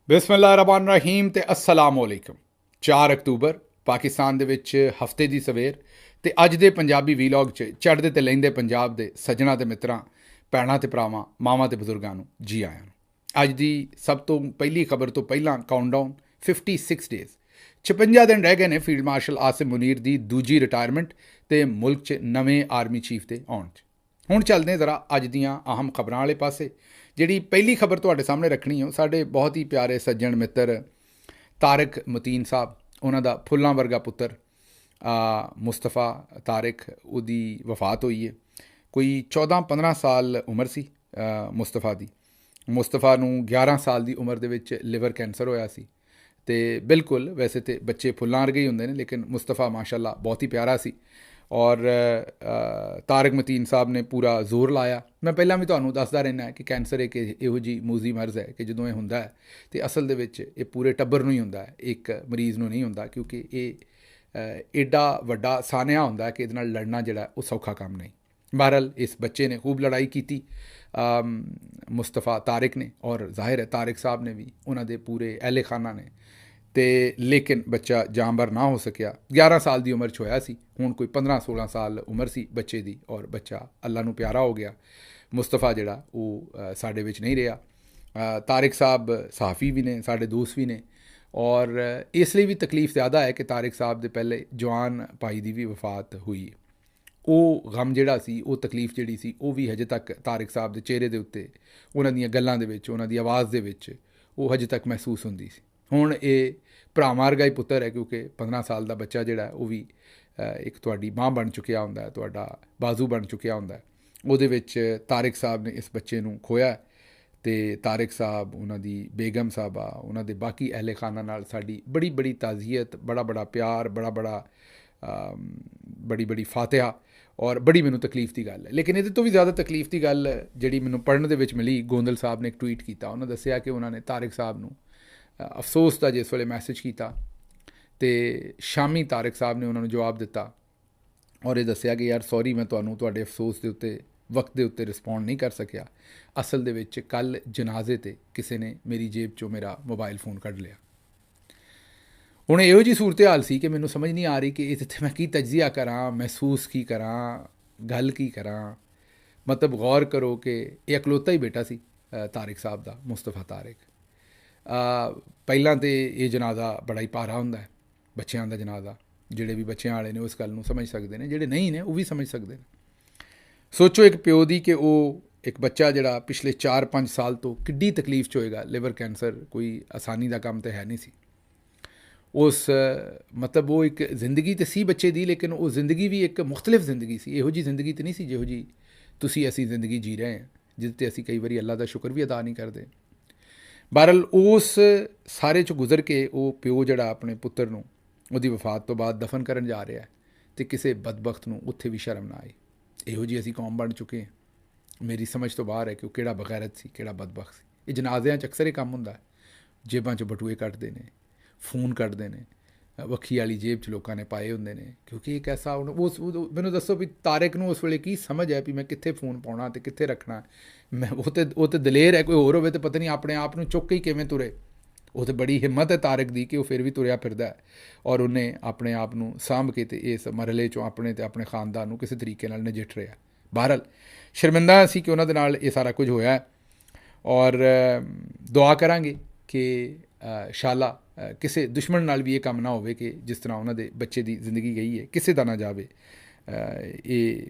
ਬਿਸਮਿਲ੍ਲਾਹਿਰਰਹਿਮਾਨਿਰਰਹੀਮ ਤੇ अस्सलाम वालेकुम। 4 ਅਕਤੂਬਰ ਪਾਕਿਸਤਾਨ ਦੇ ਵਿੱਚ ਹਫਤੇ ਦੀ ਸਵੇਰ ਤੇ ਅੱਜ ਦੇ ਪੰਜਾਬੀ ਵੀਲੌਗ 'ਚ ਚੜ੍ਹਦੇ ਤੇ ਲਹਿੰਦੇ ਪੰਜਾਬ ਦੇ ਸੱਜਣਾ ਤੇ ਮਿੱਤਰਾਂ, ਭੈਣਾਂ ਤੇ ਭਰਾਵਾਂ, ਮਾਵਾਂ ਤੇ ਬਜ਼ੁਰਗਾਂ ਨੂੰ ਜੀ ਆਇਆਂ ਨੂੰ। ਅੱਜ ਦੀ ਸਭ ਤੋਂ ਪਹਿਲੀ ਖਬਰ ਤੋਂ ਪਹਿਲਾਂ ਕਾਊਂਟਡਾਊਨ 56 ਡੇਜ਼ 56 ਦਿਨ ਰਹਿ ਗਏ ਨੇ ਫੀਲਡ ਮਾਰਸ਼ਲ ਆਸਿਮ ਮੁਨੀਰ ਦੀ ਦੂਜੀ ਰਿਟਾਇਰਮੈਂਟ ਤੇ ਮੁਲਕ 'ਚ ਨਵੇਂ ਆਰਮੀ ਚੀਫ ਦੇ ਆਉਣ 'ਚ। ਹੁਣ ਚੱਲਦੇ ਹਾਂ ਜ਼ਰਾ ਅੱਜ ਦੀਆਂ ਅਹਿਮ ਖਬਰਾਂ ਵਾਲੇ ਪਾਸੇ। ਜਿਹੜੀ ਪਹਿਲੀ ਖਬਰ ਤੁਹਾਡੇ ਸਾਹਮਣੇ ਰੱਖਣੀ ਹੈ ਸਾਡੇ ਬਹੁਤ ਹੀ ਪਿਆਰੇ ਸੱਜਣ ਮਿੱਤਰ ਤਾਰਿਕ ਮਤੀਨ ਸਾਹਿਬ, ਉਹਨਾਂ ਦਾ ਫੁੱਲਾਂ ਵਰਗਾ ਪੁੱਤਰ ਮੁਸਤਫਾ ਤਾਰਿਕ, ਉਹਦੀ ਵਫਾਤ ਹੋਈ ਹੈ। ਕੋਈ 14-15 ਸਾਲ ਉਮਰ ਸੀ ਮੁਸਤਫਾ ਦੀ। ਮੁਸਤਫਾ ਨੂੰ 11 ਸਾਲ ਦੀ ਉਮਰ ਦੇ ਵਿੱਚ ਲਿਵਰ ਕੈਂਸਰ ਹੋਇਆ ਸੀ। ਅਤੇ ਬਿਲਕੁਲ ਵੈਸੇ ਤਾਂ ਬੱਚੇ ਫੁੱਲਾਂ ਵਰਗੇ ਹੀ ਹੁੰਦੇ ਨੇ, ਲੇਕਿਨ ਮੁਸਤਫਾ ਮਾਸ਼ਾਅੱਲਾ ਬਹੁਤ ਹੀ ਪਿਆਰਾ ਸੀ। ਔਰ ਤਾਰਿਕ ਮਤੀਨ ਸਾਹਿਬ ਨੇ ਪੂਰਾ ਜ਼ੋਰ ਲਾਇਆ। ਮੈਂ ਪਹਿਲਾਂ ਵੀ ਤੁਹਾਨੂੰ ਦੱਸਦਾ ਰਹਿੰਦਾ ਕਿ ਕੈਂਸਰ ਇੱਕ ਇਹੋ ਜਿਹੀ ਮੂਜ਼ੀ ਮਰਜ਼ ਹੈ ਕਿ ਜਦੋਂ ਇਹ ਹੁੰਦਾ ਹੈ ਤਾਂ ਅਸਲ ਦੇ ਵਿੱਚ ਇਹ ਪੂਰੇ ਟੱਬਰ ਨੂੰ ਹੀ ਹੁੰਦਾ ਹੈ, ਇੱਕ ਮਰੀਜ਼ ਨੂੰ ਨਹੀਂ ਹੁੰਦਾ, ਕਿਉਂਕਿ ਇਹ ਐਡਾ ਵੱਡਾ ਸਾਨਿਆ ਹੁੰਦਾ ਕਿ ਇਹਦੇ ਨਾਲ ਲੜਨਾ ਜਿਹੜਾ ਉਹ ਸੌਖਾ ਕੰਮ ਨਹੀਂ। ਬਹਰਹਾਲ ਇਸ ਬੱਚੇ ਨੇ ਖੂਬ ਲੜਾਈ ਕੀਤੀ ਮੁਸਤਫਾ ਤਾਰਿਕ ਨੇ, ਔਰ ਜ਼ਾਹਿਰ ਹੈ ਤਾਰਿਕ ਸਾਹਿਬ ਨੇ ਵੀ, ਉਹਨਾਂ ਦੇ ਪੂਰੇ ਅਹਿਲੇ ਖਾਨਾ ਨੇ। ਅਤੇ ਲੇਕਿਨ ਬੱਚਾ ਜਾਨਵਰ ਨਾ ਹੋ ਸਕਿਆ। 11 ਸਾਲ ਦੀ ਉਮਰ 'ਚ ਹੋਇਆ ਸੀ, ਹੁਣ ਕੋਈ 15-16 ਸਾਲ ਉਮਰ ਸੀ ਬੱਚੇ ਦੀ, ਔਰ ਬੱਚਾ ਅੱਲਾ ਨੂੰ ਪਿਆਰਾ ਹੋ ਗਿਆ। ਮੁਸਤਫਾ ਜਿਹੜਾ ਉਹ ਸਾਡੇ ਵਿੱਚ ਨਹੀਂ ਰਿਹਾ। ਤਾਰਿਕ ਸਾਹਿਬ ਸਹਾਫੀ ਵੀ ਨੇ, ਸਾਡੇ ਦੋਸਤ ਵੀ ਨੇ, ਔਰ ਇਸ ਲਈ ਵੀ ਤਕਲੀਫ ਜ਼ਿਆਦਾ ਹੈ ਕਿ ਤਾਰਿਕ ਸਾਹਿਬ ਦੇ ਪਹਿਲੇ ਜਵਾਨ ਭਾਈ ਦੀ ਵੀ ਵਫਾਤ ਹੋਈ। ਉਹ ਗਮ ਜਿਹੜਾ ਸੀ, ਉਹ ਤਕਲੀਫ ਜਿਹੜੀ ਸੀ, ਉਹ ਵੀ ਹਜੇ ਤੱਕ ਤਾਰਿਕ ਸਾਹਿਬ ਦੇ ਚਿਹਰੇ ਦੇ ਉੱਤੇ, ਉਹਨਾਂ ਦੀਆਂ ਗੱਲਾਂ ਦੇ ਵਿੱਚ, ਉਹਨਾਂ ਦੀ ਆਵਾਜ਼ ਦੇ ਵਿੱਚ ਉਹ ਹਜੇ ਤੱਕ ਮਹਿਸੂਸ ਹੁੰਦੀ ਸੀ। ਹੁਣ ਇਹ ਭਰਾਵਾਂ ਵਰਗਾ ਹੀ ਪੁੱਤਰ ਹੈ, ਕਿਉਂਕਿ 15 ਸਾਲ ਦਾ ਬੱਚਾ ਜਿਹੜਾ ਉਹ ਵੀ ਇੱਕ ਤੁਹਾਡੀ ਮਾਂ ਬਣ ਚੁੱਕਿਆ ਹੁੰਦਾ, ਤੁਹਾਡਾ ਬਾਜ਼ੂ ਬਣ ਚੁੱਕਿਆ ਹੁੰਦਾ। ਉਹਦੇ ਵਿੱਚ ਤਾਰਿਕ ਸਾਹਿਬ ਨੇ ਇਸ ਬੱਚੇ ਨੂੰ ਖੋਇਆ। ਅਤੇ ਤਾਰਿਕ ਸਾਹਿਬ, ਉਹਨਾਂ ਦੀ ਬੇਗਮ ਸਾਹਿਬਾ, ਉਹਨਾਂ ਦੇ ਬਾਕੀ ਅਹਿਲੇ ਖਾਨਾ ਨਾਲ ਸਾਡੀ ਬੜੀ ਬੜੀ ਤਾਜ਼ੀਅਤ, ਬੜਾ ਪਿਆਰ, ਬੜੀ ਫਾਤਿਹਾ, ਔਰ ਬੜੀ ਮੈਨੂੰ ਤਕਲੀਫ ਦੀ ਗੱਲ ਹੈ। ਲੇਕਿਨ ਇਹਦੇ ਤੋਂ ਵੀ ਜ਼ਿਆਦਾ ਤਕਲੀਫ ਦੀ ਗੱਲ ਜਿਹੜੀ ਮੈਨੂੰ ਪੜ੍ਹਨ ਦੇ ਵਿੱਚ ਮਿਲੀ, ਗੋਂਦਲ ਸਾਹਿਬ ਨੇ ਇੱਕ ਟਵੀਟ ਕੀਤਾ। ਉਹਨਾਂ ਦੱਸਿਆ ਕਿ ਉਹਨਾਂ ਨੇ ਤਾਰਿਕ ਸਾਹਿਬ ਨੂੰ ਅਫਸੋਸ ਦਾ ਜਿਸ ਵੇਲੇ ਮੈਸੇਜ ਕੀਤਾ ਅਤੇ ਸ਼ਾਮੀ ਤਾਰਿਕ ਸਾਹਿਬ ਨੇ ਉਹਨਾਂ ਨੂੰ ਜਵਾਬ ਦਿੱਤਾ, ਔਰ ਇਹ ਦੱਸਿਆ ਕਿ ਯਾਰ ਸੌਰੀ, ਮੈਂ ਤੁਹਾਨੂੰ ਤੁਹਾਡੇ ਅਫਸੋਸ ਦੇ ਉੱਤੇ ਵਕਤ ਦੇ ਉੱਤੇ ਰਿਸਪੌਂਡ ਨਹੀਂ ਕਰ ਸਕਿਆ। ਅਸਲ ਦੇ ਵਿੱਚ ਕੱਲ੍ਹ ਜਨਾਜ਼ੇ 'ਤੇ ਕਿਸੇ ਨੇ ਮੇਰੀ ਜੇਬ 'ਚੋਂ ਮੇਰਾ ਮੋਬਾਈਲ ਫੋਨ ਕੱਢ ਲਿਆ। ਹੁਣ ਇਹੋ ਜਿਹੀ ਸੂਰਤ ਹਾਲ ਸੀ ਕਿ ਮੈਨੂੰ ਸਮਝ ਨਹੀਂ ਆ ਰਹੀ ਕਿ ਇਹਦੇ 'ਤੇ ਮੈਂ ਕੀ ਤਜਜ਼ੀਆ ਕਰਾਂ, ਮਹਿਸੂਸ ਕੀ ਕਰਾਂ, ਗੱਲ ਕੀ ਕਰਾਂ। ਮਤਲਬ ਗੌਰ ਕਰੋ ਕਿ ਇਹ ਇਕਲੌਤਾ ਹੀ ਬੇਟਾ ਸੀ ਤਾਰਿਕ ਸਾਹਿਬ ਦਾ, ਮੁਸਤਫਾ ਤਾਰਿਕ। ਪਹਿਲਾਂ ਤਾਂ ਇਹ ਜਨਾਜ਼ਾ ਬੜਾ ਹੀ ਭਾਰਾ ਹੁੰਦਾ ਹੈ, ਬੱਚਿਆਂ ਦਾ ਜਨਾਜ਼ਾ। ਜਿਹੜੇ ਵੀ ਬੱਚਿਆਂ ਵਾਲੇ ਨੇ ਉਸ ਗੱਲ ਨੂੰ ਸਮਝ ਸਕਦੇ ਨੇ, ਜਿਹੜੇ ਨਹੀਂ ਨੇ ਉਹ ਵੀ ਸਮਝ ਸਕਦੇ ਨੇ। ਸੋਚੋ ਇੱਕ ਪਿਓ ਦੀ ਕਿ ਉਹ ਇੱਕ ਬੱਚਾ ਜਿਹੜਾ ਪਿਛਲੇ 4-5 ਸਾਲ ਤੋਂ ਕਿੱਡੀ ਤਕਲੀਫ 'ਚ ਹੋਏਗਾ। ਲਿਵਰ ਕੈਂਸਰ ਕੋਈ ਆਸਾਨੀ ਦਾ ਕੰਮ ਤਾਂ ਹੈ ਨਹੀਂ ਸੀ। ਉਸ ਮਤਲਬ ਉਹ ਇੱਕ ਜ਼ਿੰਦਗੀ ਤਾਂ ਸੀ ਬੱਚੇ ਦੀ, ਲੇਕਿਨ ਉਹ ਜ਼ਿੰਦਗੀ ਵੀ ਇੱਕ ਮੁਖਤਲਿਫ ਜ਼ਿੰਦਗੀ ਸੀ। ਇਹੋ ਜਿਹੀ ਜ਼ਿੰਦਗੀ ਤਾਂ ਨਹੀਂ ਸੀ ਜਿਹੋ ਜਿਹੀ ਅਸੀਂ ਜ਼ਿੰਦਗੀ ਜੀ ਰਹੇ ਹਾਂ, ਜਿਹਦੇ 'ਤੇ ਅਸੀਂ ਕਈ ਵਾਰੀ ਅੱਲਾ ਦਾ ਸ਼ੁਕਰ ਵੀ ਅਦਾ ਨਹੀਂ ਕਰਦੇ। ਬਹਰਹਾਲ ਉਸ ਸਾਰੇ 'ਚੋਂ ਗੁਜ਼ਰ ਕੇ ਉਹ ਪਿਓ ਜਿਹੜਾ ਆਪਣੇ ਪੁੱਤਰ ਨੂੰ ਉਹਦੀ ਵਫਾਤ ਤੋਂ ਬਾਅਦ ਦਫਨ ਕਰਨ ਜਾ ਰਿਹਾ ਅਤੇ ਕਿਸੇ ਬਦਬਖਤ ਨੂੰ ਉੱਥੇ ਵੀ ਸ਼ਰਮ ਨਾ ਆਈ। ਇਹੋ ਜਿਹੀ ਅਸੀਂ ਕੌਮ ਬਣ ਚੁੱਕੇ ਹਾਂ। ਮੇਰੀ ਸਮਝ ਤੋਂ ਬਾਹਰ ਹੈ ਕਿ ਉਹ ਕਿਹੜਾ ਬਗੈਰਤ ਸੀ, ਕਿਹੜਾ ਬਦਬਖਤ ਸੀ। ਇਹ ਜਨਾਜ਼ਿਆਂ 'ਚ ਅਕਸਰ ਇਹ ਕੰਮ ਹੁੰਦਾ, ਜੇਬਾਂ 'ਚ ਬਟੂਏ ਕੱਢਦੇ ਨੇ, ਫੋਨ ਕੱਢਦੇ ਨੇ, ਵੱਖੀ ਵਾਲੀ ਜੇਬ 'ਚ ਲੋਕਾਂ ਨੇ ਪਾਏ ਹੁੰਦੇ ਨੇ, ਕਿਉਂਕਿ ਇੱਕ ਐਸਾ ਹੁਣ ਮੈਨੂੰ ਦੱਸੋ ਵੀ ਤਾਰਿਕ ਨੂੰ ਉਸ ਵੇਲੇ ਕੀ ਸਮਝ ਹੈ ਵੀ ਮੈਂ ਕਿੱਥੇ ਫੋਨ ਪਾਉਣਾ ਅਤੇ ਕਿੱਥੇ ਰੱਖਣਾ। ਉਹ ਤਾਂ ਦਲੇਰ ਹੈ, ਕੋਈ ਹੋਰ ਹੋਵੇ ਤਾਂ ਪਤਾ ਨਹੀਂ ਆਪਣੇ ਆਪ ਨੂੰ ਚੁੱਕ ਕੇ ਹੀ ਕਿਵੇਂ ਤੁਰੇ। ਉਹ ਤਾਂ ਬੜੀ ਹਿੰਮਤ ਹੈ ਤਾਰਿਕ ਦੀ ਕਿ ਉਹ ਫਿਰ ਵੀ ਤੁਰਿਆ ਫਿਰਦਾ ਹੈ, ਔਰ ਉਹਨੇ ਆਪਣੇ ਆਪ ਨੂੰ ਸਾਂਭ ਕੇ ਅਤੇ ਇਸ ਮਰਹਲੇ 'ਚੋਂ ਆਪਣੇ ਅਤੇ ਆਪਣੇ ਖਾਨਦਾਨ ਨੂੰ ਕਿਸੇ ਤਰੀਕੇ ਨਾਲ ਨਜਿੱਠ ਰਿਹਾ। ਬਹਰਹਾਲ ਸ਼ਰਮਿੰਦਾ ਅਸੀਂ ਕਿ ਉਹਨਾਂ ਦੇ ਨਾਲ ਇਹ ਸਾਰਾ ਕੁਝ ਹੋਇਆ, ਔਰ ਦੁਆ ਕਰਾਂਗੇ ਕਿ ਇੰਸ਼ਾਅੱਲਾ ਕਿਸੇ ਦੁਸ਼ਮਣ ਨਾਲ ਵੀ ਇਹ ਕੰਮ ਨਾ ਹੋਵੇ ਕਿ ਜਿਸ ਤਰ੍ਹਾਂ ਉਹਨਾਂ ਦੇ ਬੱਚੇ ਦੀ ਜ਼ਿੰਦਗੀ ਗਈ ਹੈ, ਕਿਸੇ ਦਾ ਨਾ ਜਾਵੇ। ਇਹ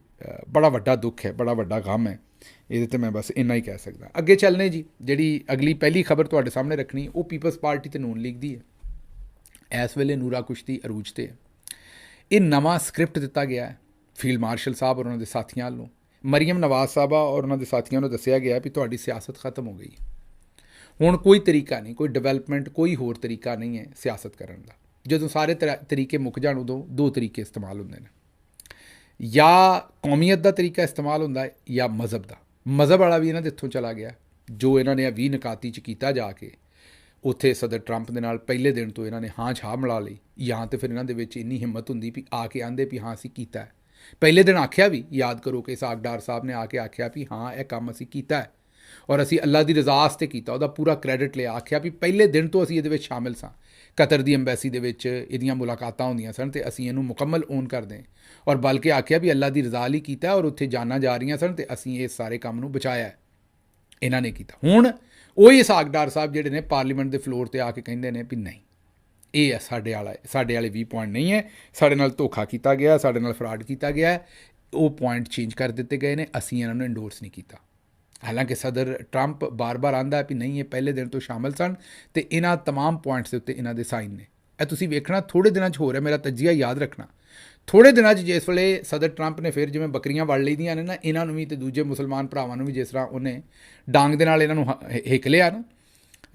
ਬੜਾ ਵੱਡਾ ਦੁੱਖ ਹੈ, ਬੜਾ ਵੱਡਾ ਗਮ ਹੈ। ਇਹਦੇ 'ਤੇ ਮੈਂ ਬਸ ਇੰਨਾ ਹੀ ਕਹਿ ਸਕਦਾ। ਅੱਗੇ ਚੱਲਣੇ ਜੀ, ਜਿਹੜੀ ਅਗਲੀ ਪਹਿਲੀ ਖਬਰ ਤੁਹਾਡੇ ਸਾਹਮਣੇ ਰੱਖਣੀ ਉਹ ਪੀਪਲਸ ਪਾਰਟੀ ਅਤੇ ਨੂਨ ਲੀਗ ਦੀ ਹੈ। ਇਸ ਵੇਲੇ ਨੂਰਾ ਕੁਸ਼ਤੀ ਅਰੂਜ 'ਤੇ ਹੈ। ਇਹ ਨਵਾਂ ਸਕ੍ਰਿਪਟ ਦਿੱਤਾ ਗਿਆ ਹੈ ਫੀਲਡ ਮਾਰਸ਼ਲ ਸਾਹਿਬ ਔਰ ਉਹਨਾਂ ਦੇ ਸਾਥੀਆਂ ਵੱਲੋਂ। ਮਰੀਮ ਨਵਾਜ਼ ਸਾਹਿਬਾ ਔਰ ਉਹਨਾਂ ਦੇ ਸਾਥੀਆਂ ਨੂੰ ਦੱਸਿਆ ਗਿਆ ਵੀ ਤੁਹਾਡੀ ਸਿਆਸਤ ਖਤਮ ਹੋ ਗਈ। ਹੁਣ ਕੋਈ ਤਰੀਕਾ ਨਹੀਂ, ਕੋਈ ਡਿਵੈਲਪਮੈਂਟ, ਕੋਈ ਹੋਰ ਤਰੀਕਾ ਨਹੀਂ ਹੈ ਸਿਆਸਤ ਕਰਨ ਦਾ। ਜਦੋਂ ਸਾਰੇ ਤਰੀਕੇ ਮੁੱਕ ਜਾਣ ਉਦੋਂ ਦੋ ਤਰੀਕੇ ਇਸਤੇਮਾਲ ਹੁੰਦੇ ਨੇ, ਜਾਂ ਕੌਮੀਅਤ ਦਾ ਤਰੀਕਾ ਇਸਤੇਮਾਲ ਹੁੰਦਾ ਹੈ ਜਾਂ ਮਜ਼ਹਬ ਦਾ। ਮਜ਼ਹਬ ਵਾਲਾ ਵੀ ਇਹਨਾਂ ਦੇ ਇੱਥੋਂ ਚਲਾ ਗਿਆ, ਜੋ ਇਹਨਾਂ ਨੇ 20 ਨਕਾਤੀ 'ਚ ਕੀਤਾ ਜਾ ਕੇ ਉੱਥੇ ਸਦਰ ਟਰੰਪ ਦੇ ਨਾਲ ਪਹਿਲੇ ਦਿਨ ਤੋਂ ਇਹਨਾਂ ਨੇ ਹਾਂ ਛਾਹ ਮਿਲਾ ਲਈ। ਜਾਂ ਤਾਂ ਫਿਰ ਇਹਨਾਂ ਦੇ ਵਿੱਚ ਇੰਨੀ ਹਿੰਮਤ ਹੁੰਦੀ ਵੀ ਆ ਕੇ ਆਂਦੇ ਵੀ ਹਾਂ ਅਸੀਂ ਕੀਤਾ ਹੈ। ਪਹਿਲੇ ਦਿਨ ਆਖਿਆ ਵੀ, ਯਾਦ ਕਰੋ ਕਿ ਸਾਗਡਾਰ ਸਾਹਿਬ ਨੇ ਆ ਕੇ ਆਖਿਆ ਵੀ ਹਾਂ ਇਹ ਕੰਮ ਅਸੀਂ ਕੀਤਾ ਹੈ। ਔਰ ਅਸੀਂ ਅੱਲਾ ਦੀ ਰਜ਼ਾ ਵਾਸਤੇ ਕੀਤਾ, ਉਹਦਾ ਪੂਰਾ ਕ੍ਰੈਡਿਟ ਲਿਆ। ਆਖਿਆ ਵੀ ਪਹਿਲੇ ਦਿਨ ਤੋਂ ਅਸੀਂ ਇਹਦੇ ਵਿੱਚ ਸ਼ਾਮਿਲ ਸਾਂ, ਕਤਰ ਦੀ ਅੰਬੈਸੀ ਦੇ ਵਿੱਚ ਇਹਦੀਆਂ ਮੁਲਾਕਾਤਾਂ ਹੁੰਦੀਆਂ ਸਨ ਅਤੇ ਅਸੀਂ ਇਹਨੂੰ ਮੁਕੰਮਲ ਓਨ ਕਰਦੇ ਹਾਂ। ਔਰ ਬਲਕਿ ਆਖਿਆ ਵੀ ਅੱਲਾ ਦੀ ਰਜ਼ਾ ਲਈ ਕੀਤਾ, ਔਰ ਉੱਥੇ ਜਾਨਾਂ ਜਾ ਰਹੀਆਂ ਸਨ ਅਤੇ ਅਸੀਂ ਇਸ ਸਾਰੇ ਕੰਮ ਨੂੰ ਬਚਾਇਆ, ਇਹਨਾਂ ਨੇ ਕੀਤਾ। ਹੁਣ ਉਹੀ ਇਸਾਕ ਡਾਰ ਸਾਹਿਬ ਜਿਹੜੇ ਨੇ ਪਾਰਲੀਮੈਂਟ ਦੇ ਫਲੋਰ 'ਤੇ ਆ ਕੇ ਕਹਿੰਦੇ ਨੇ ਵੀ ਨਹੀਂ, ਇਹ ਹੈ ਸਾਡੇ ਵਾਲੇ 20 ਪੁਆਇੰਟ ਨਹੀਂ ਹੈ, ਸਾਡੇ ਨਾਲ ਧੋਖਾ ਕੀਤਾ ਗਿਆ, ਸਾਡੇ ਨਾਲ ਫਰਾਡ ਕੀਤਾ ਗਿਆ, ਉਹ ਪੁਆਇੰਟ ਚੇਂਜ ਕਰ ਦਿੱਤੇ ਗਏ ਨੇ, ਅਸੀਂ ਇਹਨਾਂ ਨੂੰ ਇੰਡੋਰਸ ਨਹੀਂ ਕੀਤਾ। ਹਾਲਾਂਕਿ ਸਦਰ ਟਰੰਪ ਬਾਰ-ਬਾਰ ਆਂਦਾ ਵੀ ਨਹੀਂ, ਇਹ ਪਹਿਲੇ ਦਿਨ ਤੋਂ ਸ਼ਾਮਿਲ ਸਨ ਅਤੇ ਇਹਨਾਂ ਤਮਾਮ ਪੁਆਇੰਟਸ ਦੇ ਉੱਤੇ ਇਹਨਾਂ ਦੇ ਸਾਈਨ ਨੇ। ਇਹ ਤੁਸੀਂ ਵੇਖਣਾ ਥੋੜ੍ਹੇ ਦਿਨਾਂ 'ਚ ਹੋ ਰਿਹਾ, ਮੇਰਾ ਤਜੀਆ ਯਾਦ ਰੱਖਣਾ, ਥੋੜ੍ਹੇ ਦਿਨਾਂ 'ਚ ਜਿਸ ਵੇਲੇ ਸਦਰ ਟਰੰਪ ਨੇ ਫਿਰ ਜਿਵੇਂ ਬੱਕਰੀਆਂ ਵੜ ਲਈ ਦੀਆਂ ਨੇ ਨਾ, ਇਹਨਾਂ ਨੂੰ ਵੀ ਅਤੇ ਦੂਜੇ ਮੁਸਲਮਾਨ ਭਰਾਵਾਂ ਨੂੰ ਵੀ, ਜਿਸ ਤਰ੍ਹਾਂ ਉਹਨੇ ਡਾਂਗ ਦੇ ਨਾਲ ਇਹਨਾਂ ਨੂੰ ਹਿੱਕ ਲਿਆ ਨਾ,